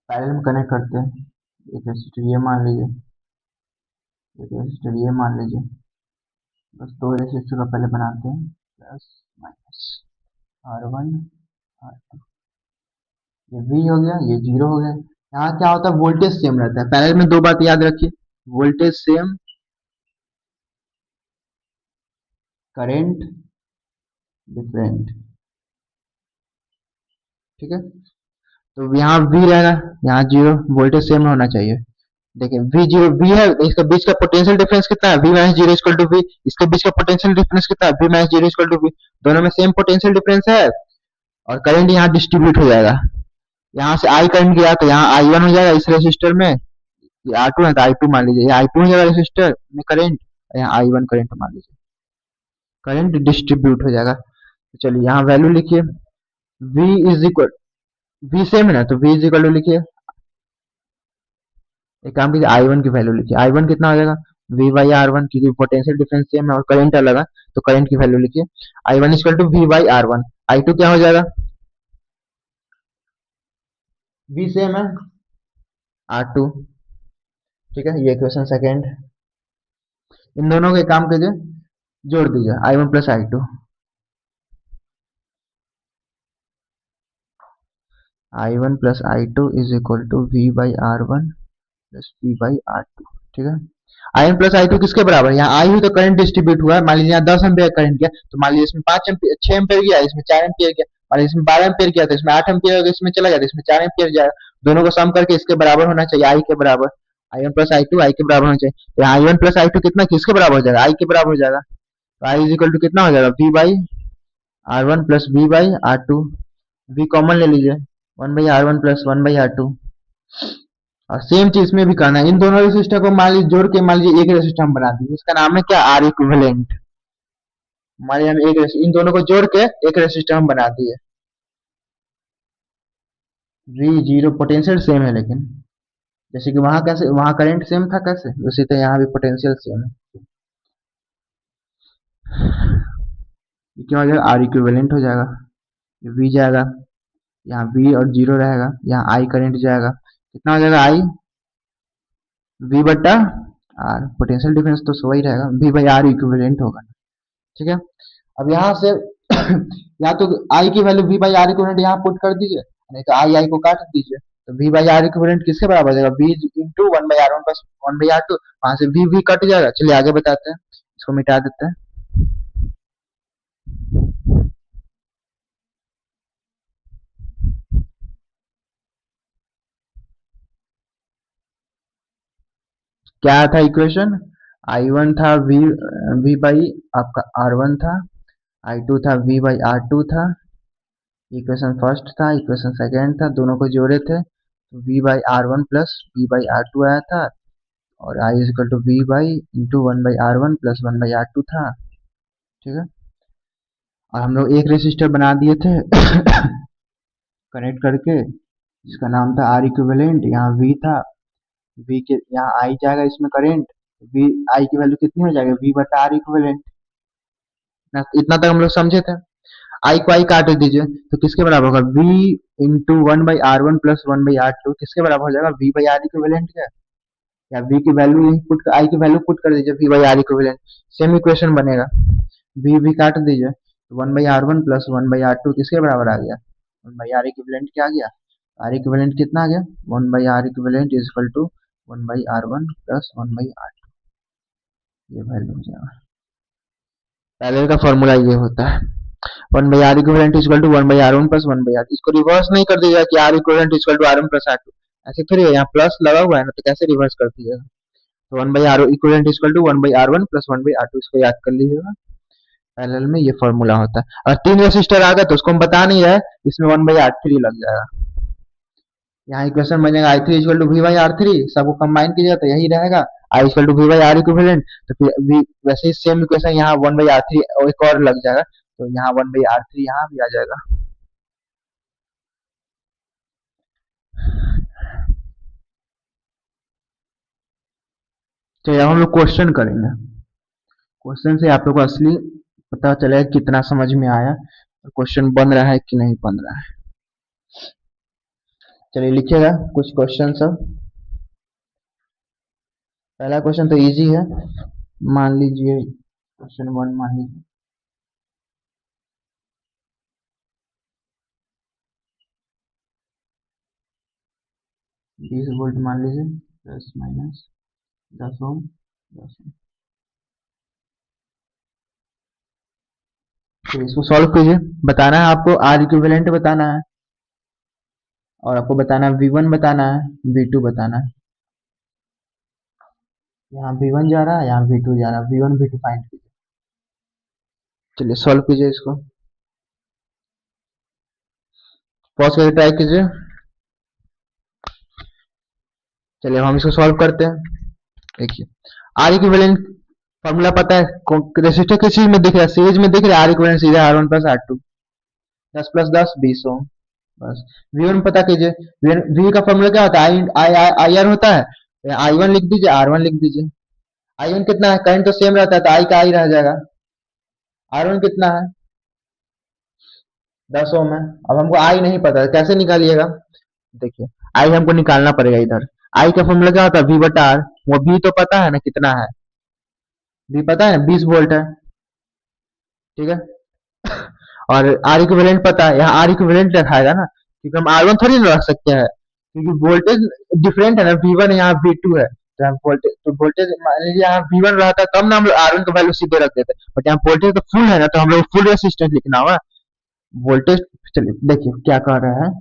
पैरेलल में कनेक्ट करते हैं, एक रेसिस्टर ये मान लीजिए, एक रेसिस्टर ये मान लीजिए, बस दो रेसिस्टर का पहले बनाते हैं, प्लस माइनस R1 R2। ये V हो गया, ये 0 हो गया। यहाँ क्या होता है, वोल्टेज सेम रहता है, पैरेलल में दो बात याद रखिए, वोल्टेज सेम, करंट डिफरेंट। ठीक है, तो यहाँ V रहेगा, यहाँ 0, वोल्टेज सेम होना चाहिए। देखिए V0 V है, इसके बीच का पोटेंशियल डिफरेंस कितना है, V - 0 इक्वल टू V। इसके बीच का पोटेंशियल डिफरेंस कितना है, V - 0 इक्वल टू V। दोनों में सेम पोटेंशियल डिफरेंस है, और करंट यहाँ डिस्ट्रीब्यूट हो जाएगा। यहाँ से I करंट गया तो यहाँ I1 हो जाएगा इस रेसिस्टर में, ये R2 है तो I2 मान लीजिए, ये I2 हो जाएगा रेसिस्टर में करंट, यहाँ I1 करंट मान लीजिए, करंट डिस्ट्रीब्यूट हो जाएगा। तो चलिए यहाँ वैल्यू लिखिए, V is equal, V same है ना, तो V इज इक्वल टू लिखिए, एक काम कीजिए I1 की वैल्यू लिखिए, I1 कितना हो जाएगा, V/R1, क्योंकि पोटेंशियल डिफरेंस सेम है और करंट अलग है, तो करंट की वैल्यू लिखिए, I1 equal to V/R1। I2 क्या हो जाएगा, V सेम है, R2। ठीक है, ये क्वेश्चन सेकेंड। इन दोनों के काम कीजिए, जोड़ दीजिए I1 + I2। I1 + I2 is equal to V/R1 + V/R2। ठीक है, I1 + I2 किसके बराबर है, यहाँ आई हुई तो करंट डिस्ट्रीब्यूट हुआ है, मान लीजिए यहाँ 10 एम्पियर करंट गया, तो मान लीजिए इसमें 5 एम्पियर 6 एम्पियर गया, इसमें 4 एम्पियर गया, मान लीजिए इसमें 12 एम्पियर गया, तो इसमें 8 एम्पियर होगा, इसमें चला गया तो इसमें 4 एम्पियर जाएगा। दोनों को सम करके इसके बराबर होना चाहिए, आई के बराबर, I1 + I2 आई के बराबर होना चाहिए। तो यहाँ I1 + I2 कितना, किसके बराबर हो जाएगा, आई के बराबर हो जाएगा। तो आई इज इक्वल टू कितना हो जाएगा, V/R1 + V/R2। V कॉमन ले लीजिए, 1/R1 + 1/R2। और सेम चीज में भी करना है, इन दोनों रेसिस्टर को मान लीजिए जोड़ के, मान लीजिए एक रेसिस्टर हम बना दिए, इसका नाम है क्या, आर इक्विवेलेंट। मान लीजिए हम इन दोनों को जोड़ के एक रेसिस्टर हम बना दिए, V0 पोटेंशियल सेम है, लेकिन जैसे कि वहां कैसे, वहां करंट सेम था कैसे, उसी तरह यहाँ भी पोटेंशियल सेम है। ये क्या हो जाएगा, आर इक्विवेलेंट हो जाएगा, V जाएगा, यहाँ V और 0 रहेगा, यहाँ I करंट जाएगा, कितना हो जाएगा, I V/R, पोटेंशियल डिफरेंस तो वही रहेगा, V/R इक्विवेलेंट होगा। ठीक है, अब यहाँ से या तो I की वैल्यू V/R इक्विवेलेंट यहाँ पुट कर दीजिए, नहीं तो I को काट दीजिए, तो V/R इक्विवेलेंट किसके बराबर हो जाएगा, V इंटू 1/R1 + 1/R2। वहां से V कट जाएगा। चलिए आगे बताते हैं, इसको मिटा देते हैं। क्या था इक्वेशन? I1 था V बाई आपका R1 था, I2 था V बाई R2 था, इक्वेशन फर्स्ट था, इक्वेशन सेकेंड था, दोनों को जोड़े थे तो V by R1 plus V by R2 आया था, और I is equal to V by into 1 by R1 plus 1 by R2 था। ठीक है, और हम लोग एक रेसिस्टर बना दिए थे कनेक्ट करके, जिसका नाम था R इक्विवेलेंट। यहाँ V था, V के यहाँ I जाएगा इसमें करंट, V I की वैल्यू कितनी हो जाएगी? V बटा R इक्विवेलेंट। इतना तक हम लोग समझे थे। I को I काट दीजिए तो किसके बराबर होगा? V into 1 by R1 plus 1 by R2 किसके बराबर हो जाएगा? V बाई R इक्विवेलेंट का। या V की वैल्यू यही पुट, I की वैल्यू पुट कर दीजिए, V by R equivalent, same equation बनेगा। V काट दीजिए तो 1 by R1 plus 1 by R2 किसके बराबर आ गया? 1 बाई R इक्विवेलेंट क्या आ गया? R इक्विवेलेंट कितना आ गया? 1 by R equivalent is equal to 1 by R1 plus 1 by R2, ये वैल्यू हो जाएगा। पैरेलल का फॉर्मूला ये होता है, 1 by R equivalent is equal to 1 by R1 plus 1 by R2। इसको रिवर्स नहीं कर दीजिएगा कि R equivalent is equal to R1 plus R2, ऐसे थोड़ी है, यहाँ प्लस लगा हुआ है ना, तो कैसे रिवर्स कर दीजिएगा? तो 1 by R equivalent is equal to 1 by R1 plus 1 by R2, इसको याद कर लीजिएगा। पैरेलल में ये फॉर्मूला होता है। और 3 रेसिस्टर आ गए तो उसको हम बता नहीं रहे, इसमें 1 बाई R3 लग जाएगा। यहाँ इक्वेशन बनेगा I3 equal to V by R3, सबको कंबाइन कीजिएगा तो यही रहेगा, I equal to V by R equivalent. तो फिर वैसे ही सेम इक्वेशन यहाँ 1 बाई R3 और एक और लग जाएगा, तो यहाँ 1 बाई R3 यहाँ भी आ जाएगा। तो अब हम लोग क्वेश्चन करेंगे, क्वेश्चन से आप लोग को असली पता चलेगा कितना समझ में आया और क्वेश्चन बन रहा है कि नहीं बन रहा है। चलिए लिखिएगा कुछ क्वेश्चन सब। पहला क्वेश्चन तो इजी है, मान लीजिए क्वेश्चन 1 मान लीजिए, बीस वोल्ट मान लीजिए, प्लस माइनस 10 ओम 10 ओम। तो इसको सॉल्व कीजिए, बताना है आपको R इक्विवेलेंट बताना है, और आपको बताना है V1 बताना है, V2 बताना है। यहाँ V1 जा रहा है, यहाँ V2 जा रहा है, V1 V2 फाइंड कीजिए। चलिए सॉल्व कीजिए इसको, पॉज करके ट्राई कीजिए। चलिए हम इसको सॉल्व करते हैं। देखिए R इक्विवेलेंट फॉर्मूला पता है, रेसिस्टर किस चीज में दिख रहा है? सीरीज में दिख रहा है। R इक्विवेलेंट सीधा R1 प्लस R2, 10 प्लस 10 20 ओम। बस V1 पता कीजिए, V का फॉर्मूला क्या होता है? आई आर होता है, I1 लिख दीजिए, R1 लिख दीजिए। I1 कितना है? करंट तो सेम रहता है तो I का I रह जाएगा। R1 कितना है? 10 ओम है। अब हमको I नहीं पता है, कैसे निकालिएगा? देखिए I हमको निकालना पड़ेगा इधर। I का फॉर्मूला क्या होता है? V बटा R। वो V तो पता है ना कितना है? V पता है ना, 20 वोल्ट है। ठीक है, और R इक्विवेलेंट पता है, यहाँ R इक्विवेलेंट रखाएगा ना, क्योंकि हम R1 थोड़ी ना रख सकते हैं, क्योंकि वोल्टेज डिफरेंट है ना, V1 है, यहाँ V2 है। तो हम वोल्टेज, तो वोल्टेज मान लीजिए यहाँ V1 रहता तब ना हम लोग R1 का वैल्यू सीधे रख देते, बट यहाँ वोल्टेज तो फुल है ना, तो हम लोग फुल रेसिस्टेंस लिखना होगा वोल्टेज। चलिए देखिए क्या कह रहे हैं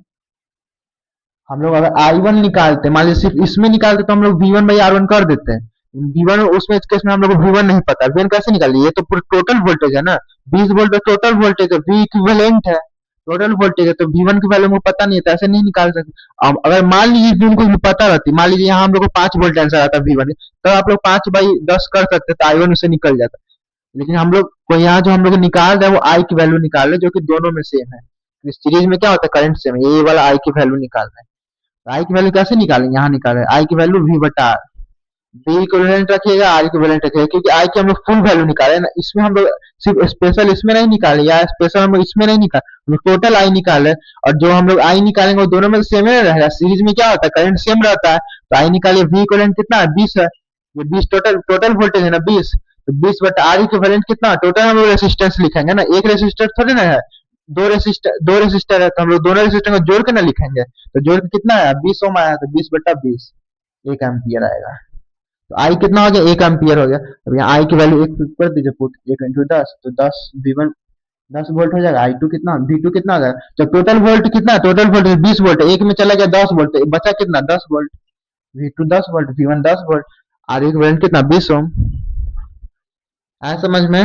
हम लोग, अगर I1 निकालते, मान लीजिए सिर्फ इसमें निकालते तो हम लोग V1 बाई R1 कर देते हैं। V1 उसमें इस केस में हम लोग को V1 नहीं पता, V1 कैसे निकालिए? ये तो पूरा टोटल वोल्टेज है ना, 20 वोल्ट टोटल वोल्टेज है, V इक्विवेलेंट है, टोटल वोल्टेज है, तो V1 की वैल्यू मुझे पता नहीं है, तो ऐसे नहीं निकाल सकते। अब अगर मान लीजिए V1 को पता रहती, मान लीजिए यहाँ हम लोग को 5 वोल्ट आंसर आता V1, तो आप लोग 5 बाई 10 कर सकते, तो I1 उससे निकल जाता। लेकिन हम लोग को यहाँ जो हम लोग निकाल रहे हैं वो I की वैल्यू निकाल रहे हैं, जो कि दोनों में सेम है। इस सीरीज में क्या होता है? करंट सेम है, ये वाला I की वैल्यू निकाल रहे हैं। आई की वैल्यू कैसे निकालेंगे? यहाँ निकाले, आई की वैल्यू V बटा आर। बी इक्विवेलेंट रखिएगा, आर इक्विवेलेंट रखिएगा, क्योंकि आई की हम लोग फुल वैल्यू निकाले ना, इसमें हम लोग सिर्फ स्पेशल इसमें नहीं निकाले, या स्पेशल हम लोग इसमें नहीं निकाले, हम लोग टोटल आई निकाले। और जो हम लोग आई निकालेंगे वो दोनों में सेम ही रहेगा। सीरीज में क्या होता है? करंट सेम रहता है, तो आई निकालिए, V इक्विवेलेंट कितना है? 20 है, ये 20 टोटल टोटल वोल्टेज है ना 20, तो 20 बटा आर इक्विवेलेंट कितना? टोटल हम लोग रेसिस्टेंस लिखेंगे ना, एक रेसिस्टर थोड़ी ना है, दो रेसिस्टर है, तो हम लोग दोनों रेसिस्टर को जोड़ के ना लिखेंगे, तो जोड़ के कितना है? 20 ओम आया, तो 20 बटा 20 1 एम्पियर आएगा। तो आई कितना हो गया? 1 एम्पियर हो गया। अब यहाँ आई की वैल्यू एक कर दीजिए पुट, 1 इंटू 10, तो 10 V1 10 वोल्ट हो जाएगा। I2 कितना? V2 कितना हो जाएगा? तो टोटल वोल्ट कितना है? टोटल वोल्ट 20 वोल्ट है, एक में चला गया 10 वोल्ट, बचा कितना? 10 volt. V2 10 volt, V1 10 volt. R equivalent कितना 20 ओम। आया समझ में?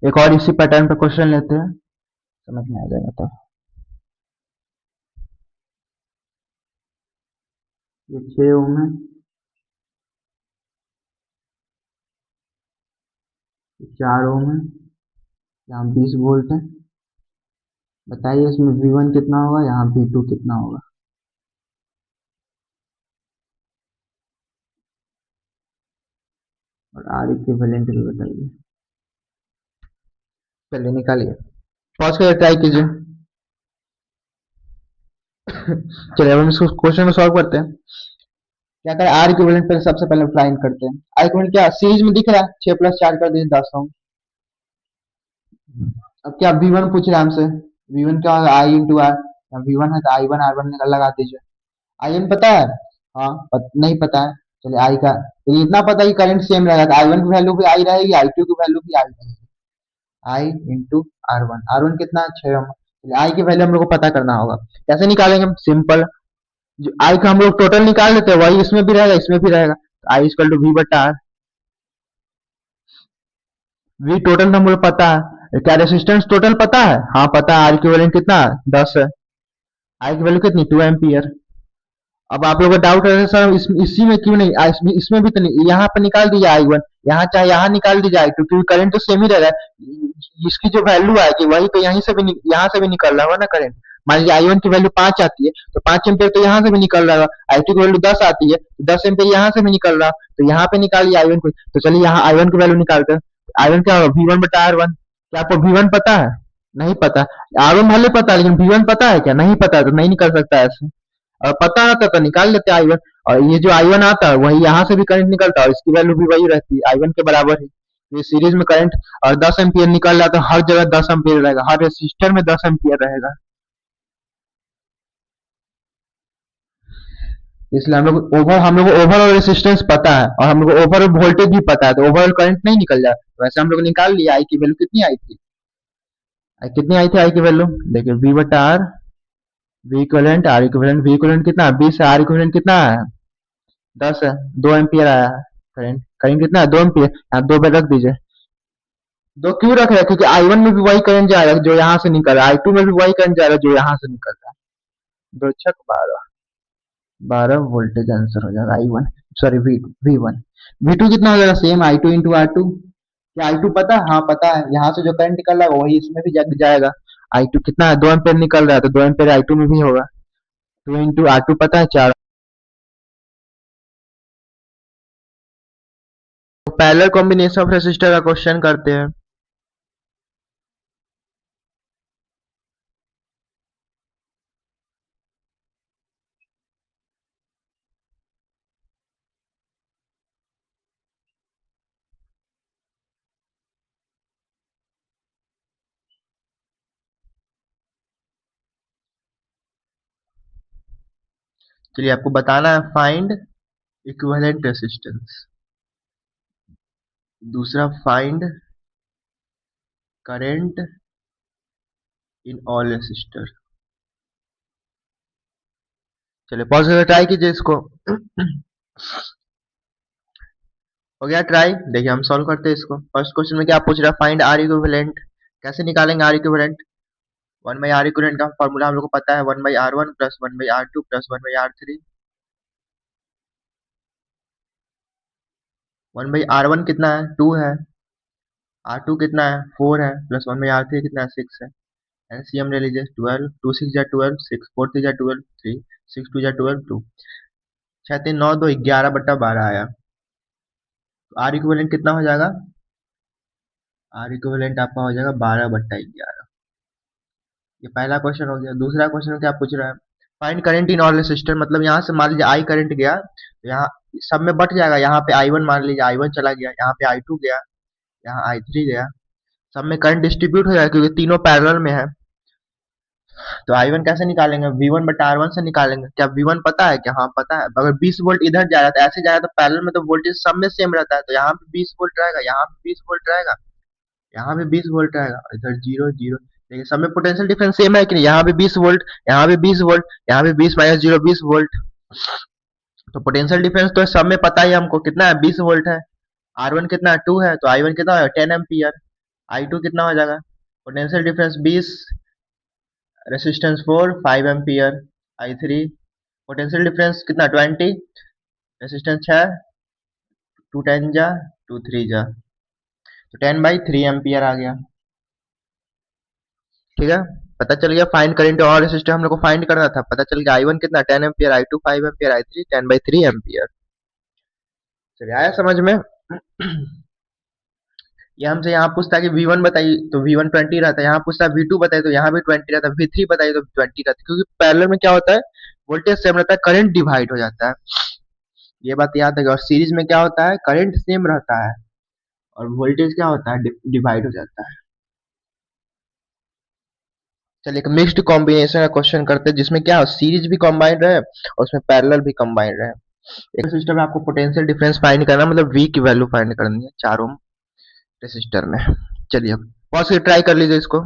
एक और इसी पैटर्न पे क्वेश्चन लेते हैं, समझ में आ जाएगा। तो ये 6 ओम है, ये 4 ओम है, यहाँ 20 वोल्ट है। बताइए इसमें V1 कितना होगा, यहाँ V2 कितना होगा? और आर इक्विवेलेंट भी बताइए। चलिए निकालिए, पॉज करके ट्राई कीजिए। चलिए अब हम इसको क्वेश्चन को सॉल्व करते हैं। क्या करें, आर इक्विवेलेंट पर सबसे पहले फाइंड करते हैं। आर इक्विवेलेंट क्या सीरीज में दिख रहा है, 6 प्लस 4 कर दीजिए 10 ओम। अब क्या V1 पूछ रहा है हमसे, V1 क्या होगा I इंटू आर। V1 है तो I1 R1 लगा दीजिए। I1 पता है? हाँ नहीं पता है। चलिए I का तो इतना पता है कि करंट सेम रहेगा, तो I1 की वैल्यू भी I रहेगी, I2 की वैल्यू भी I रहेगी। I इंटू R1, R1 कितना है 6 ओम। चलिए I की वैल्यू हम लोग को पता करना होगा। कैसे निकालेंगे हम, सिंपल, जो I का हम लोग टोटल निकाल लेते हैं वही इसमें भी रहेगा इसमें भी रहेगा। I इक्वल टू V बटा R। V टोटल हम लोग पता है, क्या रेसिस्टेंस टोटल पता है? हाँ पता है, R इक्विवेलेंट कितना है 10 है। I की वैल्यू कितनी 2 एम्पियर। अब आप लोगों को डाउट है सर इसी में क्यों नहीं, इसमें भी तो नहीं, यहाँ पे निकाल दीजिए I1, यहाँ चाहे यहाँ निकाल दीजिए I2, क्योंकि करंट तो सेम ही रह रहा है। इसकी जो वैल्यू आएगी वही तो यहीं से भी यहाँ से भी निकल रहा होगा ना करंट। मान लीजिए I1 की वैल्यू 5 आती है तो 5 एम्पियर तो यहाँ से भी निकल रहा है। I2 की वैल्यू 10 आती है तो 10 एम्पियर यहाँ से भी निकल रहा है, तो यहाँ पे निकालिए I1 को। तो चलिए यहाँ I1 की वैल्यू निकालते हैं। I1 क्या होगा V1 बटा R1। क्या आपको V1 पता है? नहीं पता। R1 भले पता है लेकिन V1 पता है क्या? नहीं पता है, तो नहीं निकल सकता है ऐसे। और पता आता तो निकाल लेते I1। और ये जो I1 आता है वही यहाँ से भी करंट निकलता है और इसकी वैल्यू भी वही रहती है, I1 के बराबर है। ये सीरीज में करंट और 10 एम्पियर निकल रहा है तो हर जगह 10 एम्पियर रहेगा, हर रेसिस्टर में 10 एम्पियर रहेगा। इसलिए हम लोग को ओवरऑल रेसिस्टेंस पता है और हम लोग को ओवरऑल वोल्टेज भी पता है, तो ओवरऑल करंट नहीं निकल जाए। वैसे हम लोग निकाल लिया आई की वैल्यू कितनी आई थी। कितनी आई थी आई की वैल्यू, देखिए V बटा R, V equivalent R equivalent. V equivalent कितना है 20 है, आर इक्विवेलेंट कितना है 10 है, 2 एम्पियर आया है करंट। करंट कितना है 2 एम्पियर, यहाँ 2 पे रख दीजिए। 2 क्यों रख रहे हैं, क्योंकि I1 में भी वही करंट जा रहा है जो यहाँ से निकल रहा है, I2 में भी वही करंट जा रहा है जो यहाँ से निकल रहा है। 2 छक 12, 12 वोल्टेज आंसर हो जाएगा I1, सॉरी V1। V2 कितना हो जाएगा सेम I2 इंटू R2। क्या I2 पता है? हाँ पता है, यहाँ से जो करंट निकल रहा है वही इसमें भी जाएगा। I2 कितना है 2 एम्पियर निकल रहा है तो 2 एम्पियर I2 में भी होगा। 2 इंटू R2 पता है 4। तो पैरेलल कॉम्बिनेशन ऑफ रेसिस्टर का क्वेश्चन करते हैं। चलिए आपको बताना है फाइंड इक्विवेलेंट रेसिस्टेंस, दूसरा find current in all resistor. चलिए पॉज करके ट्राई कीजिए इसको। हो गया ट्राई, देखिए हम सॉल्व करते हैं इसको। फर्स्ट क्वेश्चन में क्या पूछ रहा है, फाइंड आर इक्विवेलेंट। कैसे निकालेंगे R equivalent, 1 by R equivalent का फॉर्मूला हम लोग को पता है 1 by R1 plus 1 by R2 plus 1 by R3। 1 by R1 कितना है 2 है, R2 कितना है 4 है, प्लस 1 बाई R3 कितना है 6 है। एलसीएम ले लीजिए 12, 2 6 जा 12, 6 4 3 जा 12, 3 6 2 जा 12, 2 6 3 9 2 11 बट्टा 12 आया। तो आर इक्विवेलेंट कितना हो जाएगा, आर इक्विवेलेंट आपका हो जाएगा 12 बट्टा 11। ये पहला क्वेश्चन हो गया। दूसरा क्वेश्चन क्या पूछ रहा है, find current in all resistor. मतलब यहाँ से मान लीजिए आई करंट गया तो यहाँ सब में बट जाएगा, यहाँ पे I1 मान लीजिए I1 चला गया, यहाँ पे I2 गया, यहाँ I3 गया, सब में करंट डिस्ट्रीब्यूट हो जाएगा क्योंकि तीनों पैरेलल में है। तो आई वन कैसे निकालेंगे, वी वन बटा आर वन से निकालेंगे। क्या वी वन पता है, क्या हाँ पता है। अगर 20 वोल्ट इधर जा रहा है तो ऐसे जाएगा, तो पैरेलल में तो वोल्टेज सब में सेम रहता है, तो यहाँ पे 20 वोल्ट रहेगा, यहाँ पे 20 वोल्ट रहेगा, यहाँ पे 20 वोल्ट रहेगा, इधर 0 0। देखिए सब में पोटेंशियल डिफरेंस सेम है कि नहीं, यहाँ पे 20 वोल्ट, यहाँ पे 20 वोल्ट, यहाँ पे 20 माइनस 0 20 वोल्ट। तो पोटेंशियल डिफरेंस तो सब में पता ही है हमको, कितना है 20 वोल्ट है। आर वन कितना है 2 है, तो आई वन कितना है 10 एम्पियर। आई टू कितना हो जाएगा, potential difference 20, resistance 4 5 ampere. I three potential difference कितना 20, रेसिस्टेंस 6, 2 10 जा 2 3 जा, तो 10/3 एम्पियर आ गया। ठीक है, पता चल गया फाइंड करंट और रेसिस्टर हम लोग को फाइंड करना था, पता चल गया आई वन कितना 10 ampere, I two 5 ampere, I three 10/3 ampere. चलिए आया समझ में। ये हमसे यहाँ पूछता है कि V1 बताइए, तो V1 20 रहता है। यहाँ पूछता है V2 बताइए, तो यहाँ भी 20 रहता है। V3 बताइए, तो 20 रहता है, क्योंकि पैरेलल में क्या होता है, वोल्टेज सेम रहता है, करंट डिवाइड हो जाता है। ये बात याद है। और सीरीज में क्या होता है, करंट सेम रहता है और वोल्टेज क्या होता है, डिवाइड हो जाता है। चलिए एक मिक्स्ड कॉम्बिनेशन का क्वेश्चन करते हैं, जिसमें क्या सीरीज भी कंबाइंड रहे और उसमें पैरेलल भी कंबाइंड रहे। एक रेसिस्टर में आपको पोटेंशियल डिफरेंस फाइंड करना, मतलब V की वैल्यू फाइंड करनी है 4 ओम रेसिस्टर में। चलिए पॉज करके ट्राई कर लीजिए इसको।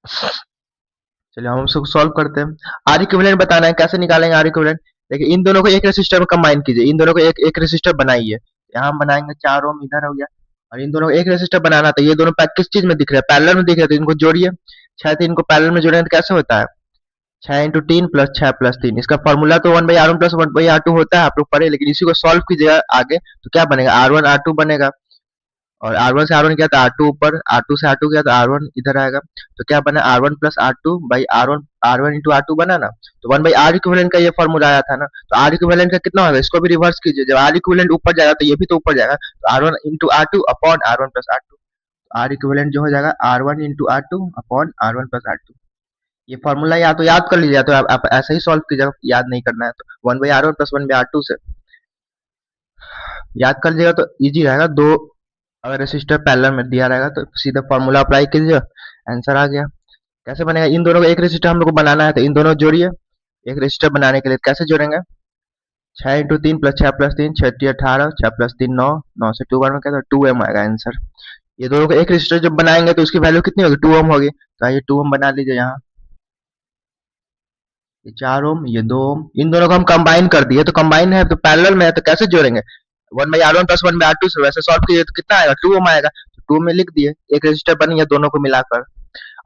चलिए हम उसको सॉल्व करते हैं। आर इक्विवेलेंट बताना है, कैसे निकालेंगे आर इक्विवेलेंट। देखिए इन दोनों को एक रेसिस्टर में कंबाइन कीजिए, इन दोनों को एक एक रेसिस्टर बनाइए। यहाँ हम बनाएंगे 4 ओम, इधर हो गया। और इन दोनों को एक रेसिस्टर बनाना था, ये दोनों किस चीज में दिख रहे हैं, पैरेलल में दिख रहे हैं, तो इनको जोड़िए। 6 3 को पैरेलल में जोड़ेंगे तो कैसे होता है, 6 इंटू 3 प्लस 6 प्लस 3। इसका फॉर्मूला तो 1/R1 प्लस 1/R2 होता है, आप लोग पढ़े, लेकिन इसी को सॉल्व कीजिएगा आगे तो क्या बनेगा, R1 R2 बनेगा। और R1 से R1 गया तो R2 ऊपर, R2 से R2 गया तो R1 इधर आएगा। तो क्या बना, R1 plus R2 by R1, R1 into R2 बना ना। तो 1/R इक्विवेलेंट का ये फॉर्मूला आया था ना। तो R इक्विवेलेंट का कितना होगा, इसको भी रिवर्स कीजिए। जब R इक्विवेलेंट ऊपर जाएगा तो ये भी तो ऊपर जाएगा, तो R1 into R2 upon R1 plus R2। R equivalent जो हो जाएगा R1 into R2 upon R1 plus R2। ये फॉर्मूला या तो याद कर लीजिए, या तो आप ऐसे ही सॉल्व कीजिएगा, याद नहीं करना है तो 1/R1 प्लस 1/R2 से याद कर लीजिएगा तो इजी रहेगा। दो अगर रेसिस्टर पैरेलल में दिया रहेगा तो सीधा फॉर्मूला अप्लाई कीजिए, आंसर आ गया। कैसे बनेगा, इन दोनों को एक रेसिस्टर हम लोग को बनाना है, तो इन दोनों जोड़िए। एक रेसिस्टर बनाने के लिए कैसे जोड़ेंगे, 6 इंटू 3 प्लस 6 प्लस 3, 6 3 18, 6 प्लस 3 9, 9 से 2 बार में क्या था 2M आएगा आंसर। ये दोनों को एक रेसिस्टर जब बनाएंगे तो उसकी वैल्यू कितनी होगी, 2 ओम होगी। तो आइए 2 ओम बना लीजिए यहाँ, ये 4 ओम, ये 2 ओम। इन दोनों को हम कंबाइन कर दिए, तो कंबाइन है तो पैरेलल में है, तो कैसे जोड़ेंगे, 1/R1 प्लस 1/R2 से वैसे सॉल्व कीजिए तो कितना आएगा, 2 ओम आएगा। तो 2 में लिख दिए, एक रेजिस्टर बन गया दोनों को मिलाकर।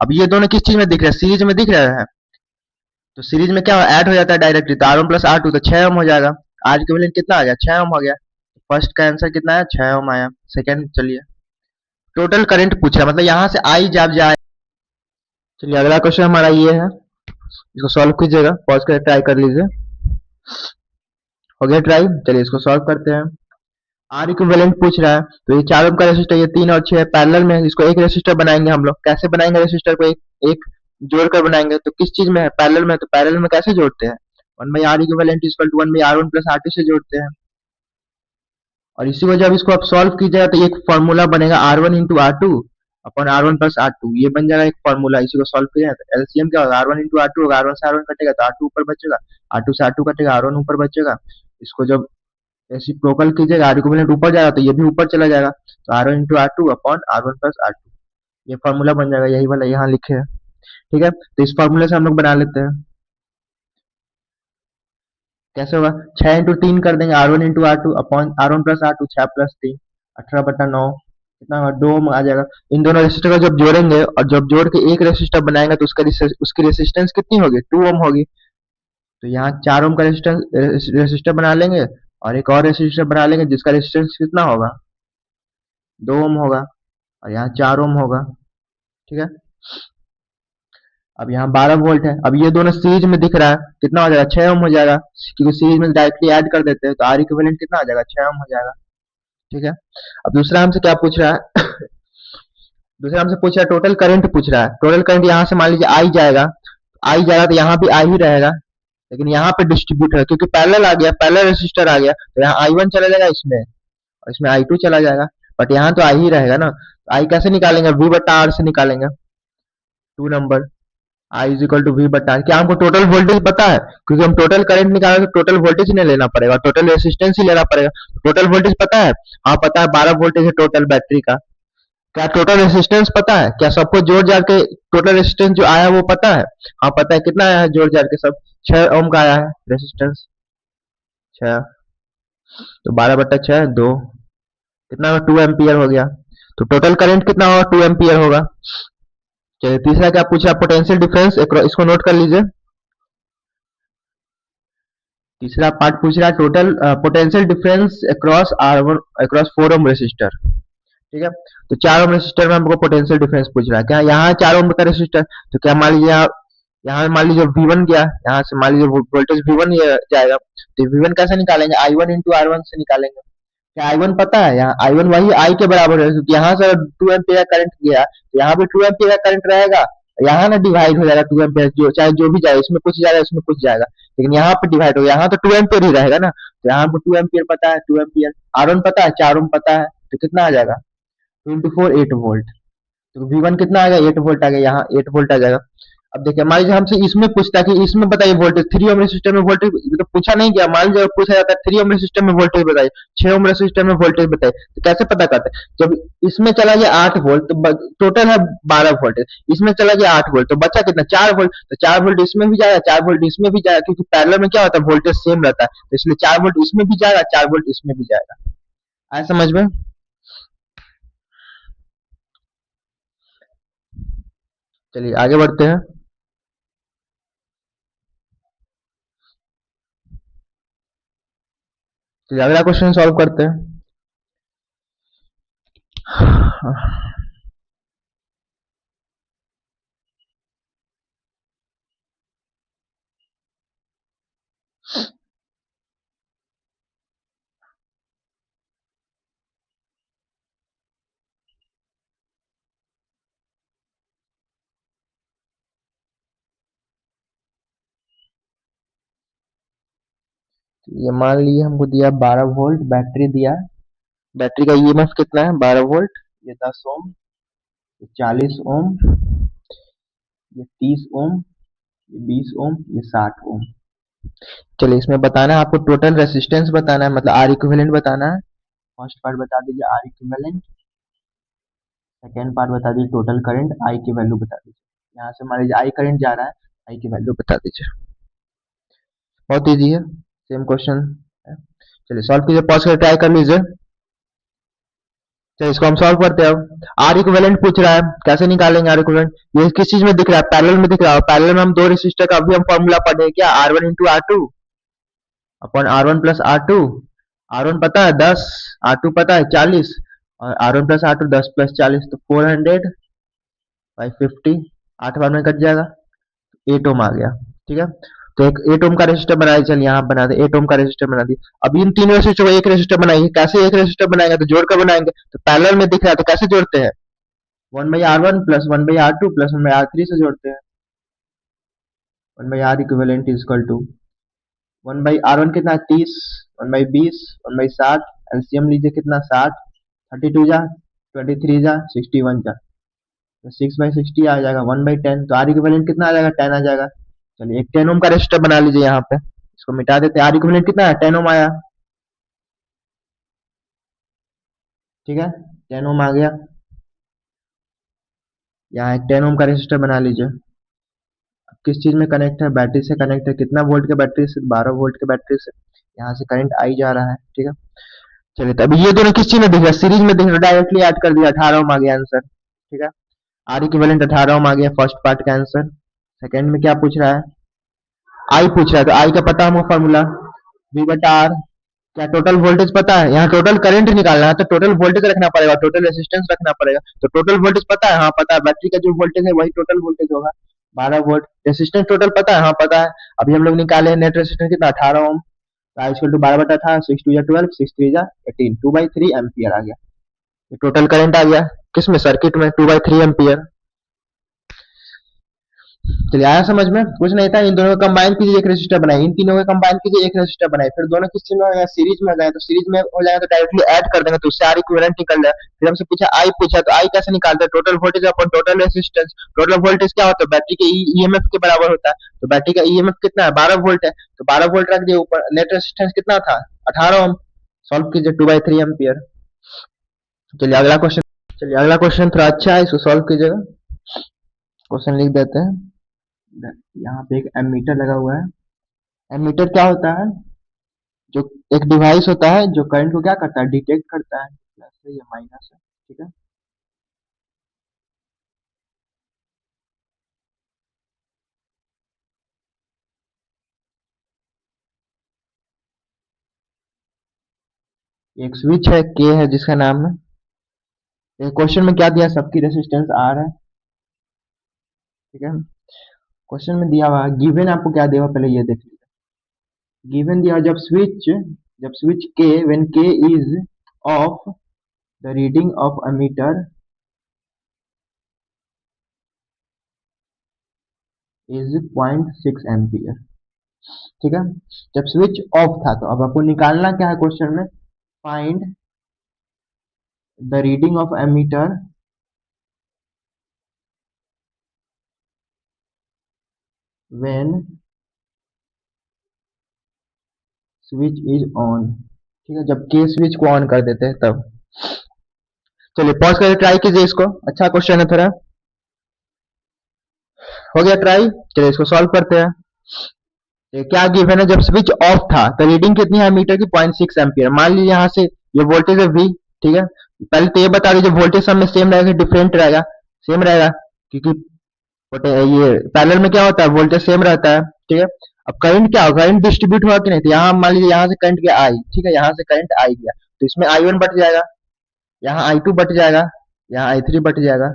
अब ये दोनों किस चीज में दिख रहे हैं, सीरीज में दिख रहे हैं। तो सीरीज में क्या ऐड हो जाता है डायरेक्टली, तो R1 प्लस R2 तो 6 ओम हो जाएगा। आर इक्विवेलेंट कितना आ गया, 6 ओम हो गया। फर्स्ट का आंसर कितना है, 6 ओम आया। सेकंड चलिए, टोटल करंट पूछा, मतलब यहाँ से आई जब जाए। चलिए अगला क्वेश्चन हमारा ये है, इसको सॉल्व कीजिएगा, पॉज कर ट्राई कर लीजिए। हो गया ट्राई, चलिए इसको सॉल्व करते हैं। आर इक्विवेलेंट पूछ रहा है, तो ये 4 ओम का रेसिस्टर, ये 3 और 6 पैरेलल में है, इसको एक रेसिस्टर बनाएंगे हम लोग। कैसे बनाएंगे रेसिस्टर को, एक जोड़कर बनाएंगे। तो किस चीज में है, पैरेलल में, तो पैरेलल में कैसे जोड़ते हैं, 1/R equivalent equal to 1/R1 plus R2 से जोड़ते हैं। और इसी को जब इसको आप सॉल्व कीजिएगा तो एक फॉर्मूला बनेगा R1 into R2 upon R1 plus R2, ये बन जाएगा एक फॉर्मूला। इसी को सॉल्व किया तो एलसीएम क्या होगा, R1 इंटू R2 होगा, R1 से R1 कटेगा तो R2 ऊपर बचेगा, R2 से R2 कटेगा, R1 ऊपर बचेगा। इसको जब रेसिप्रोकल कीजिएगा, आर इक्विवेलेंट ऊपर जाएगा तो ये भी ऊपर चला जाएगा, तो R1 into R2 upon R1 plus R2, ये फॉर्मूला बन जाएगा, यही वाला यहाँ लिखे है। ठीक है, तो इस फॉर्मूले से हम लोग बना लेते हैं। कैसे होगा, 6 इंटू 3 कर देंगे, R1 into R2 upon R1 plus R2, 6 plus 3 18/9, कितना होगा 2 ओम आ जाएगा। इन दोनों रेसिस्टर को जब जोड़ेंगे और जब जोड़ के एक रेसिस्टर बनाएंगे तो उसकी रेसिस्टेंस कितनी होगी, 2 ओम होगी। तो यहाँ 4 ओम का रेसिस्टर बना लेंगे और एक और रेसिस्टर बना लेंगे जिसका रेसिस्टेंस कितना होगा, 2 ओम होगा, और यहाँ 4 ओम होगा। ठीक है, अब यहाँ 12 वोल्ट है। अब ये दोनों सीरीज में दिख रहा है, कितना हो जाएगा, 6 ओम हो जाएगा, क्योंकि सीरीज में डायरेक्टली ऐड कर देते हैं, तो आर इक्विवेलेंट कितना आ जाएगा, 6 ओम हो जाएगा। ठीक है, अब दूसरा हमसे क्या पूछ रहा है, दूसरा हमसे पूछ रहा है टोटल करंट पूछ रहा है। टोटल करंट यहाँ से मान लीजिए आई जाएगा, आई जाएगा तो यहाँ भी आई ही रहेगा, लेकिन यहाँ पे डिस्ट्रीब्यूट है क्योंकि पैरेलल आ गया, पैरेलल रेसिस्टर आ गया, तो यहाँ आई वन चला जाएगा इसमें और इसमें आई टू चला जाएगा, बट यहाँ तो आई ही रहेगा ना। तो आई कैसे निकालेंगे, वी बटा आर से निकालेंगे, 2 number. I is equal to V बटा आर। क्या हमको टोटल वोल्टेज पता है? क्योंकि हम टोटल करंट निकाले तो टोटल वोल्टेज नहीं लेना पड़ेगा, टोटल रेसिस्टेंस ही लेना पड़ेगा। टोटल वोल्टेज पता है? हाँ पता है, 12 वोल्टेज है टोटल बैटरी का। क्या टोटल रेसिस्टेंस पता है? क्या सबको जोड़ जाड़ के टोटल रेसिस्टेंस जो आया है वो पता है? हाँ पता है। कितना आया है जोड़ जाड़ के सब? 6 ओम का आया है रेसिस्टेंस। 6, तो 12/6 2, कितना 2 एम्पियर हो गया। तो टोटल करंट कितना होगा? 2 एम्पियर होगा। चलिए तीसरा क्या पूछा? पोटेंशियल डिफरेंस, इसको नोट कर लीजिए। तीसरा पार्ट पूछ रहा है total potential difference across R1 across 4 ohm resistor. ठीक है, तो 4 ओम रेसिस्टर में हमको पोटेंशियल डिफरेंस पूछ रहा है। क्या यहाँ 4 ओम का रेसिस्टर, तो क्या मान लीजिए यहाँ मान लीजिए V1 गया, यहाँ से मान लीजिए वोल्टेज V1 ये जाएगा, तो V1 कैसे निकालेंगे? I1 इंटू R1 से निकालेंगे। क्या I1 पता है? यहाँ I1 वही I के बराबर है, क्योंकि यहाँ से 2 एम्पियर करंट गया तो यहाँ भी 2 एम्पियर करंट रहेगा। यहाँ ना डिवाइड हो जाएगा 2 एम्पियर, जो चाहे जो भी जाए, इसमें कुछ जाएगा इसमें कुछ जाएगा, लेकिन यहाँ पे डिवाइड हो, यहाँ तो 2 एम्पियर ही रहेगा ना। तो यहाँ हमको 2 एम्पियर पता है, 2 एम्पियर। R1 पता है, 4 ओम पता है, तो कितना आ जाएगा? 2 into 4 8 वोल्ट। तो V1 कितना आ गया? 8 वोल्ट आ गया, यहाँ 8 वोल्ट आ जाएगा। अब देखिए मान लीजिए हमसे इसमें पूछता है कि इसमें बताइए वोल्टेज, 3 ओम रेसिस्टर में वोल्टेज, तो पूछा नहीं गया। मान लीजिए पूछा जाता है 3 ओम रेसिस्टर में वोल्टेज बताइए, 6 ओम रेसिस्टर में वोल्टेज बताइए, तो कैसे पता करते हैं? जब इसमें चला गया 8 वोल्ट तो टोटल है 12 वोल्ट, इसमें चला गया 8 वोल्ट तो बचा कितना? 4 वोल्ट। तो 4 वोल्ट इसमें भी जाएगा, 4 वोल्ट इसमें भी जाएगा, क्योंकि पैरेलल में क्या होता है, वोल्टेज सेम रहता है, तो इसलिए 4 वोल्ट इसमें भी जाएगा, 4 वोल्ट इसमें भी जाएगा। आया समझ में? चलिए आगे बढ़ते हैं। चलिए अगला क्वेश्चन सॉल्व करते हैं। ये मान लीजिए हमको दिया 12 वोल्ट बैटरी दिया है। बैटरी का ईएमएफ कितना है? 12 वोल्ट, ये 10 ओम, ये 40 ओम, ये 30 ओम, ये 20 ओम, ये 60 ओम। चलिए इसमें बताना है आपको टोटल रेसिस्टेंस बताना है, मतलब आर इक्विवेलेंट बताना है। फर्स्ट पार्ट बता दीजिए आर इक्विवेलेंट, सेकेंड पार्ट बता दीजिए टोटल करंट, आई की वैल्यू बता दीजिए। यहाँ से मान लीजिए आई करंट जा रहा है, आई की वैल्यू बता दीजिए। बहुत ईजी है, सेम क्वेश्चन है। चलिए सॉल्व कीजिए, पॉज कर ट्राई कर लीजिए। चलिए इसको हम सॉल्व करते हैं। आर इक्विवेलेंट पूछ रहा है, कैसे निकालेंगे आर इक्विवेलेंट? ये किस चीज में दिख रहा है? पैरेलल में दिख रहा है। पैरेलल में हम दो रेसिस्टर का अभी हम फॉर्मूला पढ़े क्या? R1 into R2 upon R1 plus R2। R1 पता है 10, R2 पता है 40, और R1 प्लस R2 10 प्लस 40 तो 400 बाई 50, 8 बार में कट जाएगा, 8 ओम आ गया। ठीक है, तो एक 8 ओम का रेसिस्टर बनाया। चल यहाँ बना दे, 8 ओम का रेसिस्टर बना दी। अब इन तीन रेसिस्टर को एक रेसिस्टर बनाएंगे। कैसे एक रेसिस्टर बनाएंगे? तो जोड़कर बनाएंगे। तो पैरेलल में दिख रहा है तो कैसे जोड़ते हैं? 1/R1 plus 1/R2 plus 1/R3 से जोड़ते हैं। 1/R equivalent is equal to 1/R1 कितना? 30, 1/20, 1/60, एलसीएम लीजिए कितना? 60, 32 जा, 23 जा, 61 जा, तो 6/60 आ जाएगा। 1/10, तो आर इक्विवेलेंट कितना आ जाएगा? 10 आ जाएगा। चलिए एक 10 ओम का रेसिस्टर बना लीजिए यहाँ पे, इसको मिटा देते हैं। आर इक्विवेलेंट कितना है? 10 ओम आया। ठीक है, 10 ओम आ गया। यहाँ एक 10 ओम का रेसिस्टर बना लीजिए। अब किस चीज में कनेक्ट है? बैटरी से कनेक्ट है। कितना वोल्ट के बैटरी से? 12 वोल्ट के बैटरी से। यहाँ से करंट आई जा रहा है। ठीक है, चलिए तो अभी ये दोनों किस चीज में दिख रहा है? सीरीज में दिख रहा है, डायरेक्टली ऐड कर दिया, 18 ओम आ गया आंसर। ठीक है, आर इक्विवेलेंट 18 ओम आ गया फर्स्ट पार्ट का आंसर। सेकंड में क्या पूछ रहा है? आई पूछ रहा है, तो आई का पता हमको फॉर्मूला V बटा आर। क्या टोटल वोल्टेज पता है? यहाँ टोटल करंट निकालना है तो टोटल वोल्टेज रखना पड़ेगा, टोटल रेसिस्टेंस रखना पड़ेगा। तो टोटल वोल्टेज पता है? हाँ पता है। बैटरी का जो वोल्टेज है वही टोटल वोल्टेज होगा, 12 वोल्ट। रेसिस्टेंस टोटल पता है? हाँ पता है। अभी हम लोग निकाले हैं नेट रेसिस्टेंस कितना? 18 ओम। आई इक्वल टू 12/18, 6 2 12, 6 3 18, 2/3 एम्पियर आ गया। टोटल करंट आ गया किसमें? सर्किट में, 2/3 एम्पियर। चलिए आया समझ में? कुछ नहीं था, इन दोनों को कंबाइन कीजिए एक रेसिस्टर बनाइए, इन तीनों को कंबाइन कीजिए एक रेसिस्टर बनाइए, फिर दोनों किस चीज में हो जाएगा, सीरीज में हो जाएगा, तो सीरीज में हो जाएगा तो डायरेक्टली ऐड कर देंगे तो उससे आर इक्विवेलेंट निकल जाएगा। फिर हमसे पूछा आई पूछा, तो आई कैसे निकालते हैं, total voltage upon total resistance. Total voltage क्या होता है, बैटरी के ईएमएफ के बराबर होता है, तो बैटरी का ईएमएफ कितना है, 12 वोल्ट है, तो 12 वोल्ट रख दिए ऊपर, नेट रेसिस्टेंस कितना था, 18 ओम। सॉल्व कीजिए 2/3 एम्पियर। चलिए अगला क्वेश्चन, चलिए अगला क्वेश्चन थोड़ा अच्छा है, इसको सॉल्व कीजिएगा। क्वेश्चन लिख देते हैं। यहाँ पे एक एमीटर लगा हुआ है। एमीटर क्या होता है, जो एक डिवाइस होता है जो करंट को क्या करता है, डिटेक्ट करता है, प्लस है या माइनस है, ठीक है। एक स्विच है के है जिसका नाम है, क्वेश्चन में क्या दिया, सबकी रेसिस्टेंस आर है, ठीक है। क्वेश्चन में दिया हुआ गिवन, आपको क्या दिया हुआ पहले ये देख लीजिए। गिवन दिया जब स्विच के व्हेन के is of the reading of ammeter is 0.6 ampere, ठीक है। जब स्विच ऑफ था तो अब आपको निकालना क्या है क्वेश्चन में, find the reading of ammeter when switch is on, ठीक है, जब के स्विच को ऑन कर देते हैं तब। चलिए पॉज करके ट्राई कीजिए इसको, अच्छा क्वेश्चन है थोड़ा। हो गया ट्राई, चलिए इसको सॉल्व करते हैं। ये क्या गिवन है, जब स्विच ऑफ था तो रीडिंग कितनी है मीटर की, 0.6 एम्पियर। मान लीजिए यहाँ से ये वोल्टेज है वी, ठीक है। पहले तो ये बता दीजिए वोल्टेज सब में सेम रहेगा, डिफरेंट रहेगा, सेम रहेगा, क्योंकि ये पैरेलल में क्या होता है, वोल्टेज सेम रहता है, ठीक है। अब करंट क्या होगा, करंट डिस्ट्रीब्यूट हुआ कि नहीं, तो यहाँ मान लीजिए यहाँ से करंट गया आई, ठीक है, यहाँ से करंट आई गया, तो इसमें आई 1 बट जाएगा, यहाँ आई 2 बट जाएगा, यहाँ आई 3 बट जाएगा।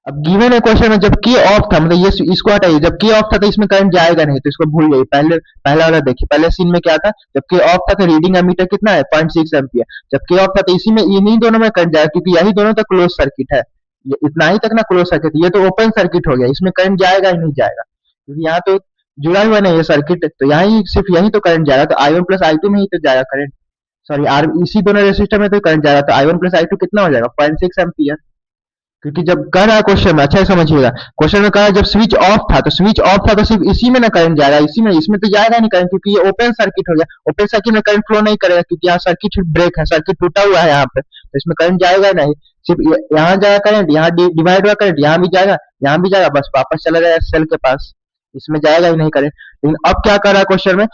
अब गिवन है क्वेश्चन में जब की ऑफ था, मतलब ये इसको हटाइए, जब की ऑफ था तो इसमें करंट जाएगा नहीं, तो इसको भूल जाइए। पहले पहला वाला देखिए, पहले सीन में क्या था, जब की ऑफ था तो रीडिंग एमीटर कितना है, 0.6 एम्पियर। जब की ऑफ था तो इसी में इन्हीं दोनों में करंट जाएगा, क्योंकि यही दोनों तक क्लोज सर्किट है, ये इतना ही तक ना क्लोज सर्किट, ये तो ओपन सर्किट हो गया, इसमें करंट जाएगा ही नहीं जाएगा, क्योंकि यहाँ तो जुड़ा हुआ नहीं है सर्किट, तो यहाँ सिर्फ यही तो करंट जाएगा, तो आई 1 प्लस आई 2 में ही तो जाएगा करंट, सॉरी आर इसी दोनों रेसिस्टर में तो करंट जाएगा, तो आई 1 प्लस आई 2 कितना हो जाएगा, 0.6 एम्पियर। क्योंकि जब कह रहा है क्वेश्चन में, अच्छा समझिएगा, क्वेश्चन में कहा है जब स्विच ऑफ था, तो स्विच ऑफ था तो सिर्फ इसी में ना करंट जाएगा, इसी में, इसमें तो जाएगा नहीं करंट, क्योंकि ये ओपन सर्किट हो गया, ओपन सर्किट में करंट फ्लो नहीं करेगा, क्योंकि यहाँ सर्किट ब्रेक है, सर्किट टूटा हुआ है यहाँ पे, तो इसमें करंट जाएगा नहीं, सिर्फ यहाँ जाएगा करंट, यहाँ डिवाइड हुआ करंट, यहाँ भी जाएगा, बस वापस चला जाएगा सेल के पास, इसमें जाएगा ही नहीं करंट। लेकिन अब क्या कर रहा है क्वेश्चन में,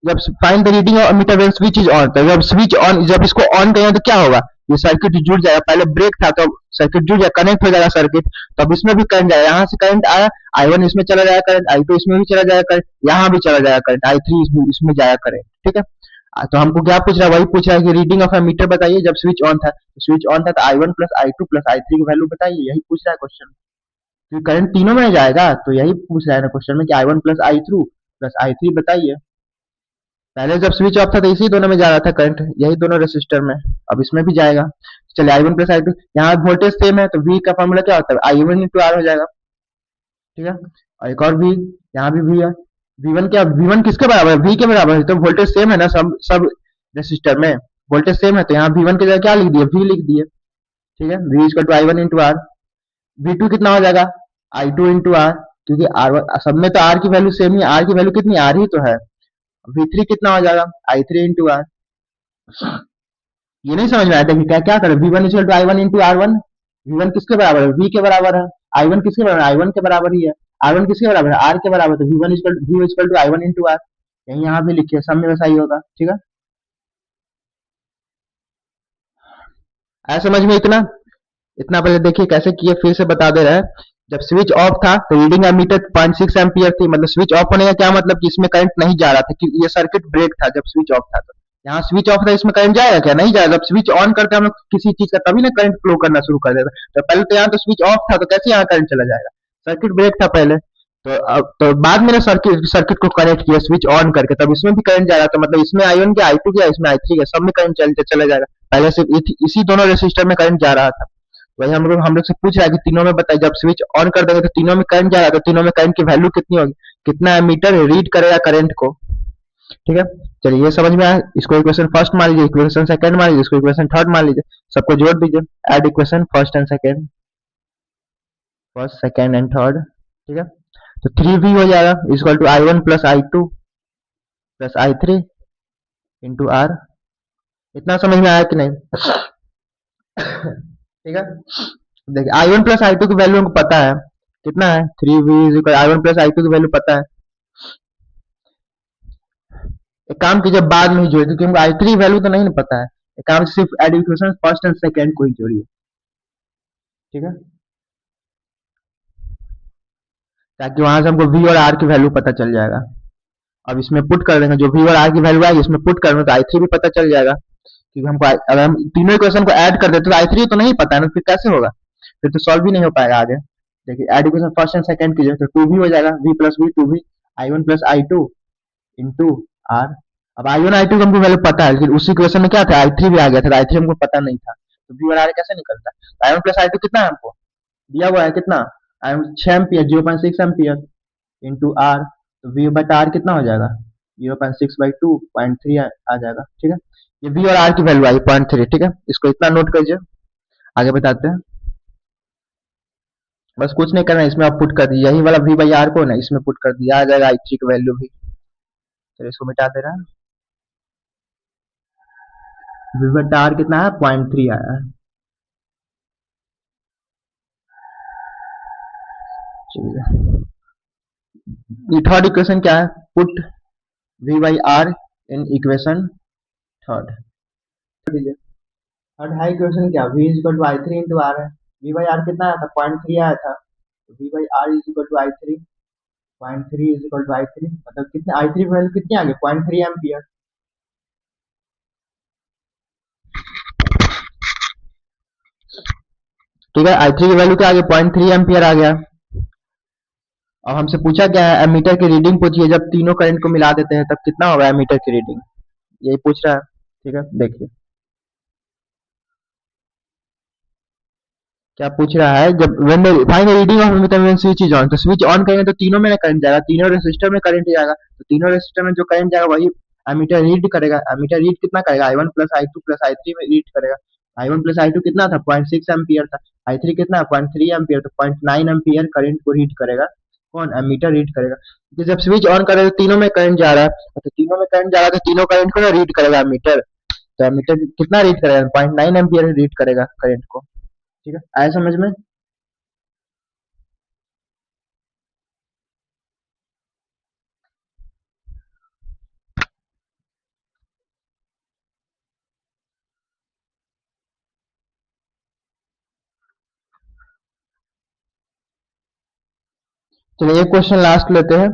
जब find the reading of meter when switch is on, तो जब स्विच ऑन, जब इसको ऑन करेंगे तो क्या होगा, ये सर्किट जुड़ जाएगा, पहले ब्रेक था तो सर्किट जुड़ जाएगा, कनेक्ट हो जाएगा सर्किट, तो अब इसमें भी करंट जाएगा, यहाँ से करंट आया, आई 1 इसमें चला जाएगा करंट, आई 2 इसमें भी चला जाएगा करंट, यहाँ भी चला जाएगा करंट, आई 3 इसमें जाएगा करंट, ठीक है। तो हमको क्या पूछ रहा है, वही पूछ रहा है कि रीडिंग ऑफ मीटर बताइए जब स्विच ऑन था, तो स्विच ऑन था तो आई 1 प्लस आई 2 प्लस आई 3 की वैल्यू बताइए, यही पूछ रहा है क्वेश्चन, क्योंकि करंट तीनों में जाएगा, तो यही पूछ रहा है ना क्वेश्चन में कि आई 1 प्लस आई 2 प्लस आई 3 बताइए। पहले जब स्विच ऑफ था तो इसी दोनों में जा रहा था करंट, यही दोनों रेसिस्टर में, अब इसमें भी जाएगा। चलिए आई 1 प्लस आई 2, यहाँ वोल्टेज सेम है तो वी का फॉर्मूला क्या होता है, आई 1 इंटू आर हो जाएगा, ठीक है। और एक और वी, यहाँ भी वी है, V1 क्या, V1 किसके बराबर है, V के बराबर है, तो वोल्टेज सेम है ना, सब रेसिस्टर में वोल्टेज सेम है, तो यहाँ V1 की जगह क्या लिख दिए, V लिख दिए, ठीक है। V equal to I 1 into R, V2 कितना हो जाएगा, आई 2 इंटू आर, क्योंकि आर सब में तो आर की वैल्यू सेम ही, आर की वैल्यू कितनी, आर ही तो है। V3 कितना हो जाएगा, आई 3 इंटू आर। ये नहीं समझ में आया था कि क्या क्या करें, V1 equal to I 1 into R 1, V1 किसके बराबर है, V के बराबर है, आई 1 किसके बराबर है, आई 1 के बराबर ही है, आर 1 किसके बराबर है, आर के बराबर, तो V equal to I 1 into R, यही यहाँ भी लिखिए, सब में वैसा ही होगा, ठीक है। आया समझ में इतना, इतना पहले देखिए कैसे किए, फिर से बता दे रहे हैं। जब स्विच ऑफ था तो रीडिंग एमीटर 0.6 एम्पियर थी, मतलब स्विच ऑफ होने का क्या मतलब कि इसमें करंट नहीं जा रहा था, कि ये सर्किट ब्रेक था जब स्विच ऑफ था, तो यहाँ स्विच ऑफ था इसमें करंट जाएगा क्या, नहीं जाएगा। जब स्विच ऑन करते हम लोग किसी चीज का, तभी ना करंट फ्लो करना शुरू कर देता, तो पहले तो यहाँ तो स्विच ऑफ था तो कैसे यहाँ करंट चला जाएगा, सर्किट ब्रेक था पहले, तो अब तो बाद में सर्किट सर्किट को कनेक्ट किया स्विच ऑन करके, तब इसमें भी करंट जाएगा, तो मतलब इसमें आई 1 के, आई 2 के, इसमें आई 3 के, सब में करंट चला जाएगा, पहले सिर्फ इसी दोनों रेसिस्टर में करंट जा रहा था। वही हम लोग से पूछ रहा है कि तीनों में बताइए, जब स्विच ऑन कर देंगे तो तीनों में करंट जा रहा है, तो तीनों में करंट की वैल्यू कितनी होगी, कितना एमीटर रीड करेगा करंट को। ठीक है, चलिए ये समझ में आया। इसको इक्वेशन फर्स्ट मान लीजिए, इक्वेशन सेकंड मान लीजिए, इसको इक्वेशन थर्ड मान लीजिए, सबको जोड़ दीजिए। Add equation first and second, first second and third. ठीक है, तो 3v हो जाएगा equal to i1 plus i2 plus i3 into R. इतना समझ में आया कि नहीं? ठीक है, देखिए i1 प्लस i2 की वैल्यू हमको पता है, कितना है 3v is equal i1 plus i2 की वैल्यू पता है। एक काम कीजिए बाद में ही जोड़िए, क्योंकि हमको i3 वैल्यू तो नहीं ना पता है। एक काम सिर्फ add equation first and second को ही जोड़िए। ठीक है, ताकि वहां से हमको v और r की वैल्यू पता चल जाएगा। अब इसमें पुट कर देंगे, जो v और r की वैल्यू आएगी इसमें पुट कर देंगे तो i3 भी पता चल जाएगा। क्योंकि हमको अगर हम तीनों इक्वेशन को ऐड कर देते तो i3 तो नहीं पता है ना, फिर कैसे होगा, फिर तो सॉल्व भी नहीं हो पाएगा आगे। देखिए add equation first and second कीजिए तो 2v हो जाएगा, v plus v 2v, i1 plus i2 into R. अब i1 i2 का हमको वैल्यू पता है, लेकिन उसी इक्वेशन में क्या था i3 भी आ गया था, तो i3 हमको पता नहीं था, तो v और r कैसे निकलता है। i1 प्लस i2 कितना है हमको दिया हुआ है, कितना 6 एम्पियर 0.6 एम्पियर इंटू आर, तो v बटा आर कितना हो जाएगा 0.6 बाई 2.3 आ जाएगा। ठीक है, ये v और r की वैल्यू आई 0.3। ठीक है, इसको इतना नोट करिए, आगे बताते हैं। बस कुछ नहीं करना है, इसमें आप पुट कर दीजिए, यही वाला v बाई आर को ना इसमें पुट कर दिया, आ जाएगा i3 की वैल्यू भी। चलिए इसको मिटा दे रहा है, v बटा आर कितना है 0.3 आया है। चलिए ये थर्ड इक्वेशन क्या है, put v by R in equation third. Third है इक्वेशन क्या, v is equal to I three into R है। v बाई आर कितना आया था 0.3 आया था, तो v by R is equal to I three, 0.3 is equal to I three, मतलब कितने आई थ्री वैल्यू कितनी आ गई 0.3 एम्पियर। ठीक है, आई थ्री की वैल्यू क्या आ गई 0.3 एम्पियर आ गया। अब हमसे पूछा क्या है, एमीटर की रीडिंग पूछिए, जब तीनों करंट को मिला देते हैं तब कितना होगा एमीटर की रीडिंग, यही पूछ रहा है। ठीक है, देखिए क्या पूछ रहा है, जब when the find the reading of ammeter when switch is on, तो स्विच ऑन करेंगे तो तीनों में करंट जाएगा, तीनों रेसिस्टर में करंट जाएगा, तो तीनों रेसिस्टर में जो करंट जाएगा वही एमीटर रीड करेगा। एमीटर रीड कितना करेगा i1 plus i2 plus i3 में रीड करेगा। i1 प्लस i2 कितना था 0.6 एम्पियर था, i3 कितना 0.3 एम्पियर, तो 0.9 एम्पियर करंट को रीड करेगा, कौन एमीटर रीड करेगा। तो जब स्विच ऑन करेगा तो तीनों में करंट जा रहा है, तो तीनों में करंट जा रहा है तो तीनों करंट को ना रीड करेगा एमीटर, तो एमीटर कितना रीड करेगा 0.9 एम्पियर रीड करेगा करंट को। ठीक है, आया समझ में। चलिए एक क्वेश्चन लास्ट लेते हैं।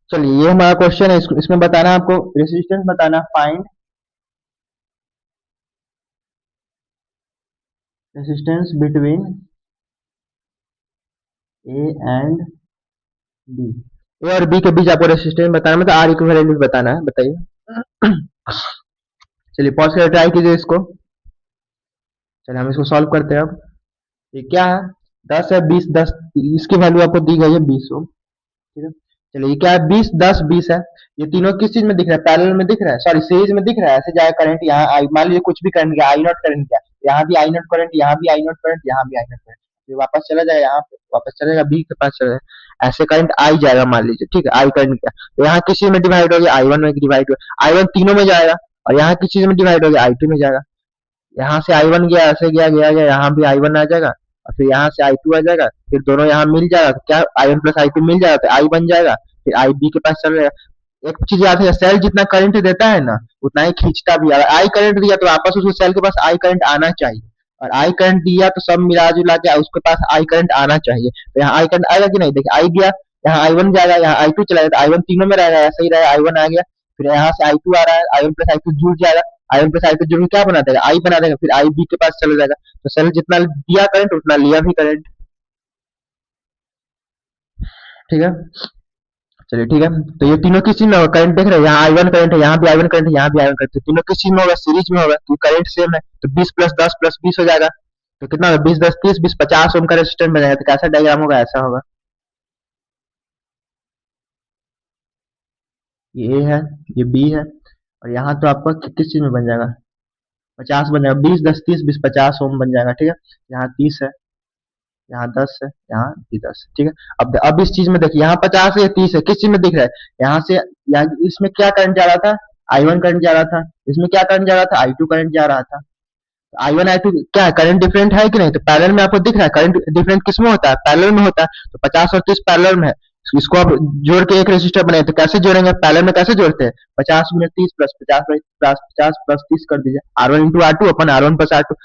चलिए ये हमारा क्वेश्चन है, इसमें बताना है आपको रेसिस्टेंस बताना, find resistance between A and B, A और बी के बीच आपको रेसिस्टेंस बताना, मतलब आर इक्विवेलेंट बताना है, बताइए। चलिए पॉज करके ट्राई कीजिए इसको। चलिए हम इसको सॉल्व करते हैं अब। ये क्या है 10 है 20 10, इसकी वैल्यू आपको दी गई है 20 ओम। ठीक है, चलिए ये क्या है 20 10 20 है, ये तीनों किस चीज में दिख रहा है पैरेलल में दिख रहा है, सॉरी सीरीज में दिख रहा है, ऐसे जाएगा करंट यहाँ मान लीजिए कुछ भी करंट गया आई नॉट करंट गया, यहाँ भी आई नॉट करंट, यहाँ भी आई नॉट करंट, यहाँ भी आई नॉट करंट, फिर वापस चला जाएगा यहाँ पे, वापस चलेगा बी के पास चला जाएगा, ऐसे करंट आई जाएगा मान लीजिए, ठीक है, आई करंट क्या, तो यहाँ किस चीज में डिवाइड हो गया, आई वन में डिवाइड हुआ, आई वन तीनों में जाएगा, और यहाँ किस चीज में डिवाइड हो गया, आई टू में जाएगा, यहाँ से आई वन गया, ऐसे गया गया गया, यहाँ भी आई वन आ जाएगा, और फिर यहाँ से आई टू आ जाएगा, फिर दोनों यहाँ मिल जाएगा, तो क्या I one plus I two मिल जाएगा, तो आई बन जाएगा, फिर आई बी के पास चल जाएगा। एक चीज याद है, सेल जितना करंट देता है ना उतना ही खींचता भी है, अगर आई करंट दिया तो वापस उसको सेल के पास आई करंट आना चाहिए, और आई करंट दिया तो सब मिला जुला के उसके पास आई करंट आना चाहिए, तो यहाँ आई करंट आएगा कि नहीं, देखिए आई गया, यहाँ आई वन जाएगा, यहाँ आई टू चला जाएगा, आई वन तीनों में रहेगा, ऐसा ही रहेगा, आई वन आ गया, फिर यहाँ से आई टू आ रहा है, I one plus I two जुड़ जाएगा, I one plus I two जुड़ के क्या बना देगा, आई बना देगा, फिर आई बी के पास चला जाएगा, तो सेल जितना दिया करंट उतना लिया भी करंट, ठीक है। चलिए ठीक है, तो ये तीनों किस चीज में होगा, करंट देख रहे हैं, यहाँ आई वन करंट है, यहाँ भी आई वन करंट है, यहाँ भी आई वन करंट है, तीनों किस चीज में होगा, सीरीज में होगा, तो करंट सेम है, तो 20 + 10 + 20 हो जाएगा, तो कितना होगा, 20 × 10 = 30, 20 = 50 ओम का रेजिस्टेंस बनेगा, तो कैसा डायग्राम होगा, ऐसा होगा, ये ए है, ये बी है, और यहाँ तो आपका किस चीज में बन जाएगा, 50 बन जाएगा, 20 × 10 = 30, 20 = 50 ओम बन जाएगा, ठीक है, यहाँ 30 है, यहाँ 10 है, यहाँ भी 10 है, ठीक है। अब इस चीज में देखिए, यहाँ 50 है, 30 है, किस चीज में दिख रहा है, यहाँ से यहाँ इसमें क्या करंट जा रहा था, आई वन करंट जा रहा था, इसमें क्या करंट जा रहा था, आई टू करंट जा रहा था, आई वन आई टू क्या है, करंट डिफरेंट है कि नहीं, तो पैरेलल में आपको दिख रहा है, करंट डिफरेंट किस में होता है, पैरेलल में होता है, तो 50 और 30 पैरेलल में है, इसको आप जोड़ के एक रेजिस्टर बनाए, तो कैसे जोड़ेंगे, पैरेलल में कैसे जोड़ते हैं, 50 × 30 + 50 + 50 कर दीजिए, R one into R two upon R one plus R two,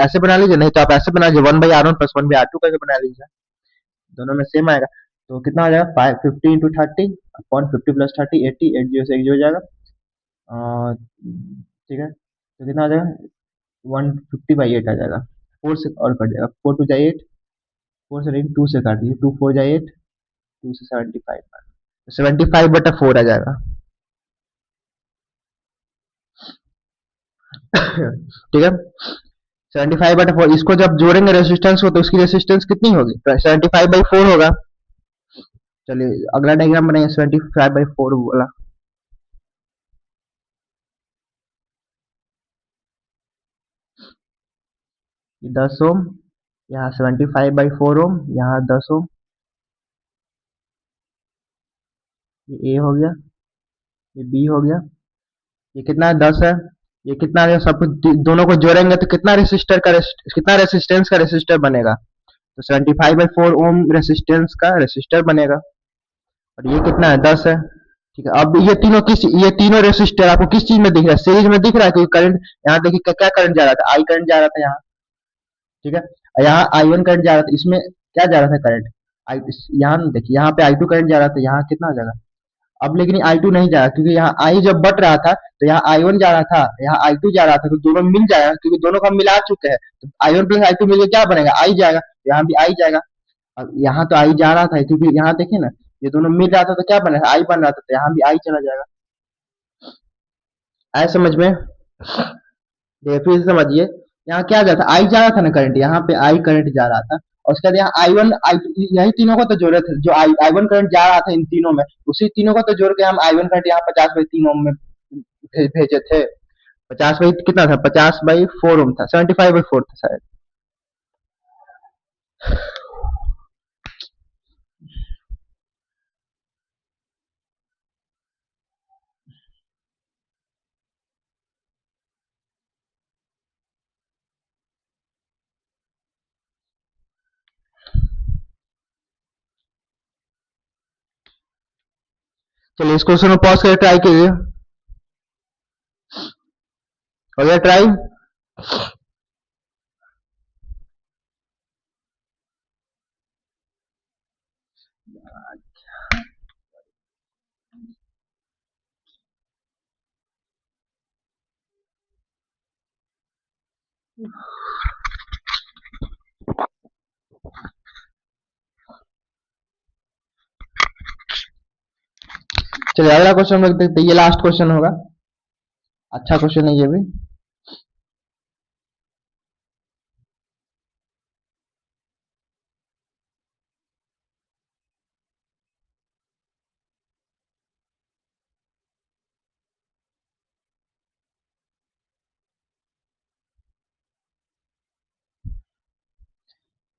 ऐसे बना लीजिए, नहीं तो आप ऐसे बना लीजिए, 1/R1 + 1/R2 करके बना लीजिए, दोनों में सेम आएगा, तो कितना हो जाएगा, 50 × 30 अपॉन 50 + 30 80, 80 से 1 हो जाएगा, ठीक है, तो कितना आ जाएगा, 150/8 आ जाएगा, 4 से और कट जाएगा, 4 2 जा 8, 4 से नहीं 2 से काट दीजिए, 2 4 जा 8, 2 से 75, 75/4 आ जाएगा। ठीक है, 75/4, इसको जब जोड़ेंगे रेसिस्टेंस को तो उसकी रेसिस्टेंस कितनी होगी, 75/4 होगा। चलिए अगला डायग्राम बनाएंगे 75/4 वाला, ये 10 ओम, यहाँ 75/4 ओम, यहाँ 10 ओम, ये ए हो गया, ये बी हो गया, ये कितना है, 10 है, ये कितना है, सब कुछ दोनों को जोड़ेंगे तो कितना रेसिस्टर का कितना रेसिस्टेंस का रेसिस्टर बनेगा, तो 75/4 ओम रेसिस्टेंस का रेसिस्टर बनेगा, और ये कितना है, 10 है, ठीक है। अब ये तीनों रेसिस्टर आपको किस चीज में दिख रहा है, सीरीज में दिख रहा है, क्योंकि करंट यहाँ देखिए क्या करंट जा रहा था, आई करंट जा रहा था यहाँ, ठीक है, यहाँ आई वन करंट जा रहा था, इसमें क्या जा रहा था करंट, आई, यहाँ देखिए यहाँ पे आई टू करंट जा रहा था, यहाँ कितना आ जाएगा, अब लेकिन आई टू नहीं जा रहा, क्योंकि यहाँ आई जब बढ़ रहा था तो यहाँ आई वन जा रहा था, यहाँ आई टू जा रहा था, तो दोनों मिल जाएगा, क्योंकि दोनों का मिला चुके हैं, तो I one plus I two मिलकर क्या बनेगा, आई जाएगा, तो यहाँ भी आई जाएगा, अब यहाँ तो आई जा रहा था, क्योंकि यहाँ देखिए ना, ये दोनों मिल रहा था तो क्या बना, आई बन रहा था, तो यहाँ भी आई चला जाएगा, आए समझ में, देखिए फिर से समझिए, यहाँ क्या जा रहा था, आई जा रहा था ना करंट, यहाँ पे आई करंट जा रहा था, और उसके बाद यहाँ आई वन आई, यही तीनों को तो जोड़े थे, जो आई आई वन करंट जा रहा था इन तीनों में, उसी तीनों को तो जोड़ के हम आई वन करंट यहाँ 50/3 ओम में भेजे थे, 50 बाई कितना था, 50/4 ओम था, 75/4 था शायद। चलिए इस क्वेश्चन को पॉज करके ट्राई कीजिए, हो गया ट्राई, चलिए अगला क्वेश्चन रख देते हैं, ये लास्ट क्वेश्चन होगा, अच्छा क्वेश्चन है ये भी,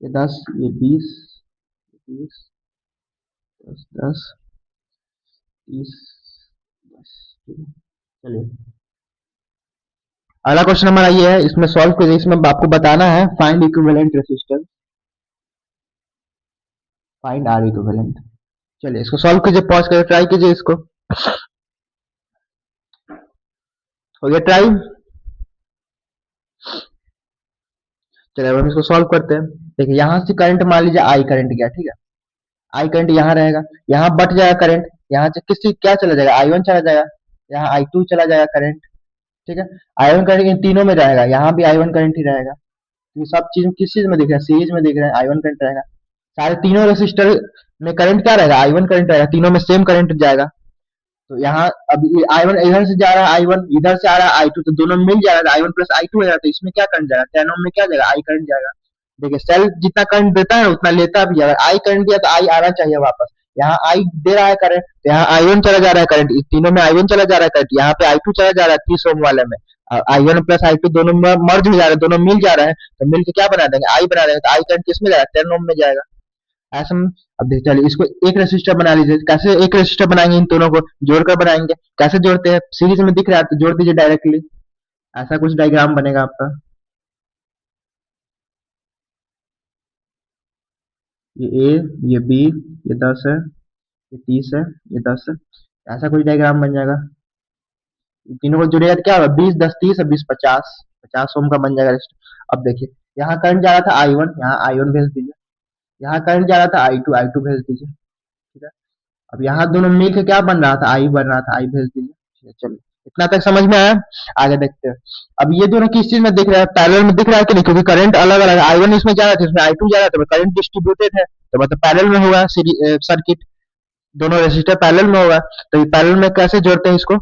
ये 10, ये 20, 20, 10, 10, 30, 10। चलिए अगला क्वेश्चन हमारा ये है, इसमें सॉल्व कीजिए। इसमें आपको बताना है find equivalent resistance, find R equivalent. चलिए इसको सॉल्व कीजिए, पॉज करके ट्राई कीजिए इसको। हो गया ट्राई। चलिए अब हम इसको सॉल्व करते हैं। देखिए यहाँ से करंट मान लीजिए आई करंट गया, ठीक है। आई करंट यहाँ रहेगा, यहाँ बट जाएगा करंट, यहाँ से किसी क्या चला जाएगा, आई वन चला जाएगा, यहाँ आई टू चला जाएगा करंट, ठीक है। आई वन करंट इन तीनों में रहेगा, यहाँ भी आई वन करंट ही रहेगा। ये सब चीज किस चीज में दिख रहा है, सीरीज में दिख रहा है, आई वन करंट रहेगा। सारे तीनों रेसिस्टर में करंट क्या रहेगा, आई वन करंट रहेगा, तीनों में सेम करंट जाएगा। तो यहाँ अब आई वन इधर से जा रहा है, आई वन इधर से आ रहा है, आई टू, तो दोनों में मिल जाएगा, I one plus I two हो जाएगा। तो इसमें क्या करंट जाएगा, 10 ओम में क्या जाएगा, आई करंट जाएगा। देखिए सेल जितना करंट देता है उतना लेता भी है। अगर आई करंट दिया तो आई आना चाहिए वापस। यहाँ आई दे रहा है करंट, तो यहाँ आई वन चला जा रहा है करंट, इस तीनों में आई वन चला जा रहा है करंट, यहाँ पे आई टू चला जा रहा है 30 ओम वाले में। I one plus I two दोनों मर्ज हो जा रहे हैं, दोनों मिल जा रहे हैं, तो मिल के क्या बना देंगे, आई बना देंगे। तो आई करंट किस में जाएगा, 10 ओम में जाएगा। ऐसा अब देखिए, चलिए इसको एक रेसिस्टर बना लीजिए। कैसे एक रेसिस्टर बनाएंगे, इन दोनों को जोड़कर बनाएंगे। कैसे जोड़ते हैं, सीरीज में दिख रहा है तो जोड़ दीजिए डायरेक्टली। ऐसा कुछ डायग्राम बनेगा आपका। ये ए, ये बी, ये 10 है, ये 30 है, ये 10 है। ऐसा कुछ डायग्राम बन जाएगा। तीनों को जोड़ेगा तो क्या होगा, 20, 10, 30 और 20, 50, 50 ओम का बन जाएगा रेसिस्टर। अब देखिए यहाँ करंट जा रहा था आई वन, यहाँ आई वन भेज दीजिए। यहाँ करंट जा रहा था आई टू, आई टू भेज दीजिए, ठीक है। अब यहाँ दोनों मिल के क्या बन रहा था, आई बन रहा था, आई भेज दीजिए, ठीक है। चलिए इतना तक समझ में आया। आगे देखते हैं। अब ये दोनों किस चीज में दिख रहा है, पैरेलल में दिख रहा है कि नहीं, क्योंकि करंट अलग अलग है। आई वन इसमें जा रहा था, इसमें आई टू जा रहा था, तो करंट डिस्ट्रीब्यूटेड है, तो मतलब पैरेलल में होगा सर्किट। दोनों रेसिस्टर पैरेलल में होगा। तो ये पैरेलल में कैसे जोड़ते हैं इसको,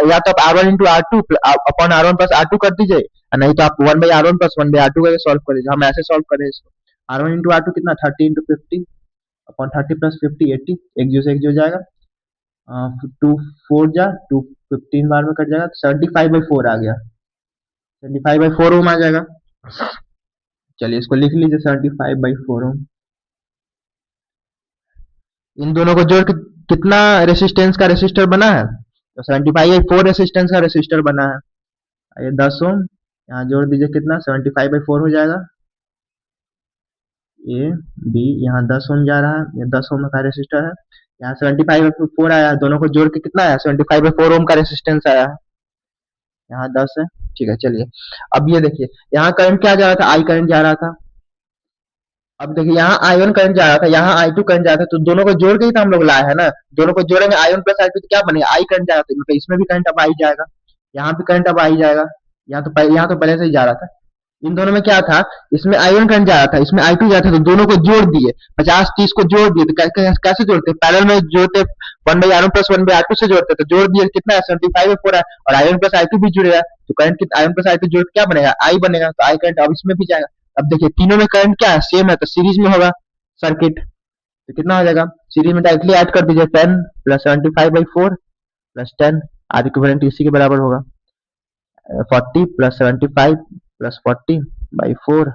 या तो आप R one into R two upon R one plus R two कर दीजिए, नहीं तो आप one by R one plus one by R two करके सॉल्व कर दीजिए। हम ऐसे सॉल्व करें इसको, R one into R two कितना, 30 इंटू 50 अपॉन 30 प्लस 50, 80, एक जो से एक जो जाएगा, टू फोर जा टू, 15 बार में कट जाएगा, तो 75/4 आ गया, 75/4 ओम आ जाएगा। चलिए इसको लिख लीजिए, 75/4 ओम। इन दोनों को जोड़ के कितना रेसिस्टेंस का रेसिस्टर बना है, तो 75/4 रेसिस्टेंस का रेसिस्टर बना है। ये 10 ओम, यहाँ जोड़ दीजिए कितना, 75/4 हो जाएगा। ए बी, यहाँ 10 ओम जा रहा है, ये 10 ओम का रेसिस्टर है। यहाँ 75/4 आया, दोनों को जोड़ के कितना आया, 75/4 ओम का रेसिस्टेंस आया है। यहाँ 10 है, ठीक है। चलिए अब ये देखिए, यहाँ करंट क्या जा रहा था, आई करंट जा रहा था। अब देखिए यहाँ आई वन करंट जा रहा था, यहाँ आई टू करंट जा रहा था, तो दोनों को जोड़ के ही तो हम लोग लाए हैं ना। दोनों को जोड़ेंगे I one plus I two, तो क्या बनेगा, आई करंट जा रहा था, मतलब इसमें भी करंट अब आई जाएगा, यहाँ भी करंट अब आई जाएगा। यहाँ तो पहले से ही जा रहा था। इन दोनों में क्या था, इसमें आई वन करंट जा रहा था, इसमें आई टू जा रहा था, तो दोनों को जोड़ दिए, 50-30 को जोड़ दिए। तो कैसे जोड़ते, पैरेलल में जोड़ते, one by R one plus one by R two से जोड़ते, तो जोड़ दिए कितना है, 75/4 है, और I one plus I two भी जुड़ेगा, तो current I one plus I two जोड़ क्या बनेगा, आई बनेगा। तो आई करंट अब इसमें भी जाएगा। अब देखिए तीनों में करंट क्या है, सेम है, तो सीरीज में होगा सर्किट, तो कितना हो जाएगा, सीरीज में डायरेक्टली ऐड कर दीजिए, 10 प्लस 75/4 प्लस 10, आर इक्विवेलेंट इसी के बराबर होगा, 40 प्लस 75 प्लस 40/4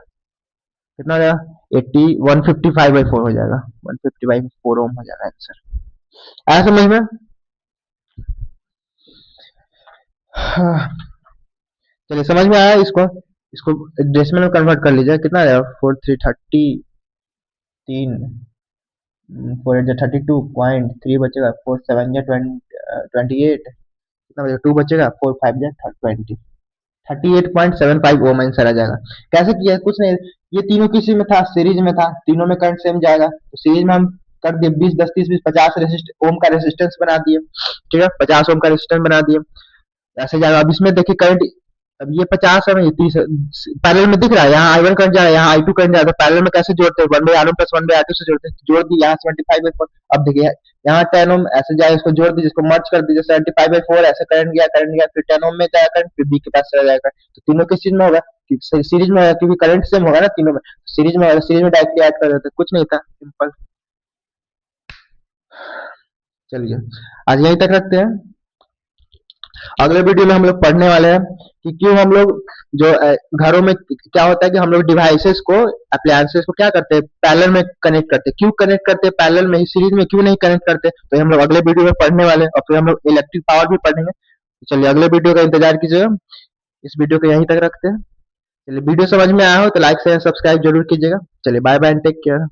कितना हो जाएगा, 80, 155/4 हो जाएगा, 150/4 ओम हो जाएगा आंसर। आया समझ में। चलिए समझ में आया। इसको इसको डेसिमल में कन्वर्ट कर लीजिए, कितना आ जाएगा, 4330, 4 8 32.3 बचेगा, 4 7 28, कितना बचेगा, 2 बचेगा, 4 5 20, 38.75 ओम आंसर आ जाएगा। कैसे किया, कुछ नहीं, ये तीनों किसी में था, सीरीज में था, तीनों में करंट सेम जाएगा, तो सीरीज में हम कर दिए 20, 10, 30, 20, 50 ओम का रेसिस्टेंस बना दिए, ठीक है, 50 ओम का रेसिस्टेंस बना दिए, ऐसे जाएगा। अब इसमें देखिए करंट, अब ये 50 है, ये 30 है, पैरेलल में दिख रहा है, यहाँ आई वन करंट जा रहा है, यहाँ आई टू करंट जा रहा है, पैरेलल में कैसे जोड़ते हैं, one by R one plus one by R two से जोड़ते हैं, जोड़ दी, यहाँ 75/4। अब देखिए यहाँ 10 ओम ऐसे जाए, इसको जोड़ दीजिए, इसको मर्ज कर दीजिए, 75/4 ऐसे करंट गया, फिर 10 ओम में जाएगा करंट, फिर बी के पास चला जाएगा। तो तीनों किस चीज में होगा, सीरीज में होगा, क्योंकि करंट सेम होगा ना तीनों में, सीरीज में होगा, सीरीज में डायरेक्टली ऐड कर देते, कुछ नहीं था, सिंपल। चलिए आज यहीं तक रखते हैं। अगले वीडियो में हम लोग पढ़ने वाले हैं कि क्यों हम लोग जो घरों में क्या होता है कि हम लोग डिवाइसेस को, अप्लायंसेस को क्या करते हैं, पैरेलल में कनेक्ट करते हैं। क्यों कनेक्ट करते हैं पैरेलल में, इस सीरीज में क्यों नहीं कनेक्ट करते, तो ये हम लोग अगले वीडियो में पढ़ने वाले हैं, और फिर हम लोग इलेक्ट्रिक पावर भी पढ़ेंगे। तो चलिए अगले वीडियो का इंतजार कीजिएगा। इस वीडियो को यहीं तक रखते हैं। चलिए वीडियो समझ में आया हो तो लाइक शेयर सब्सक्राइब जरूर कीजिएगा। चलिए bye bye and take care.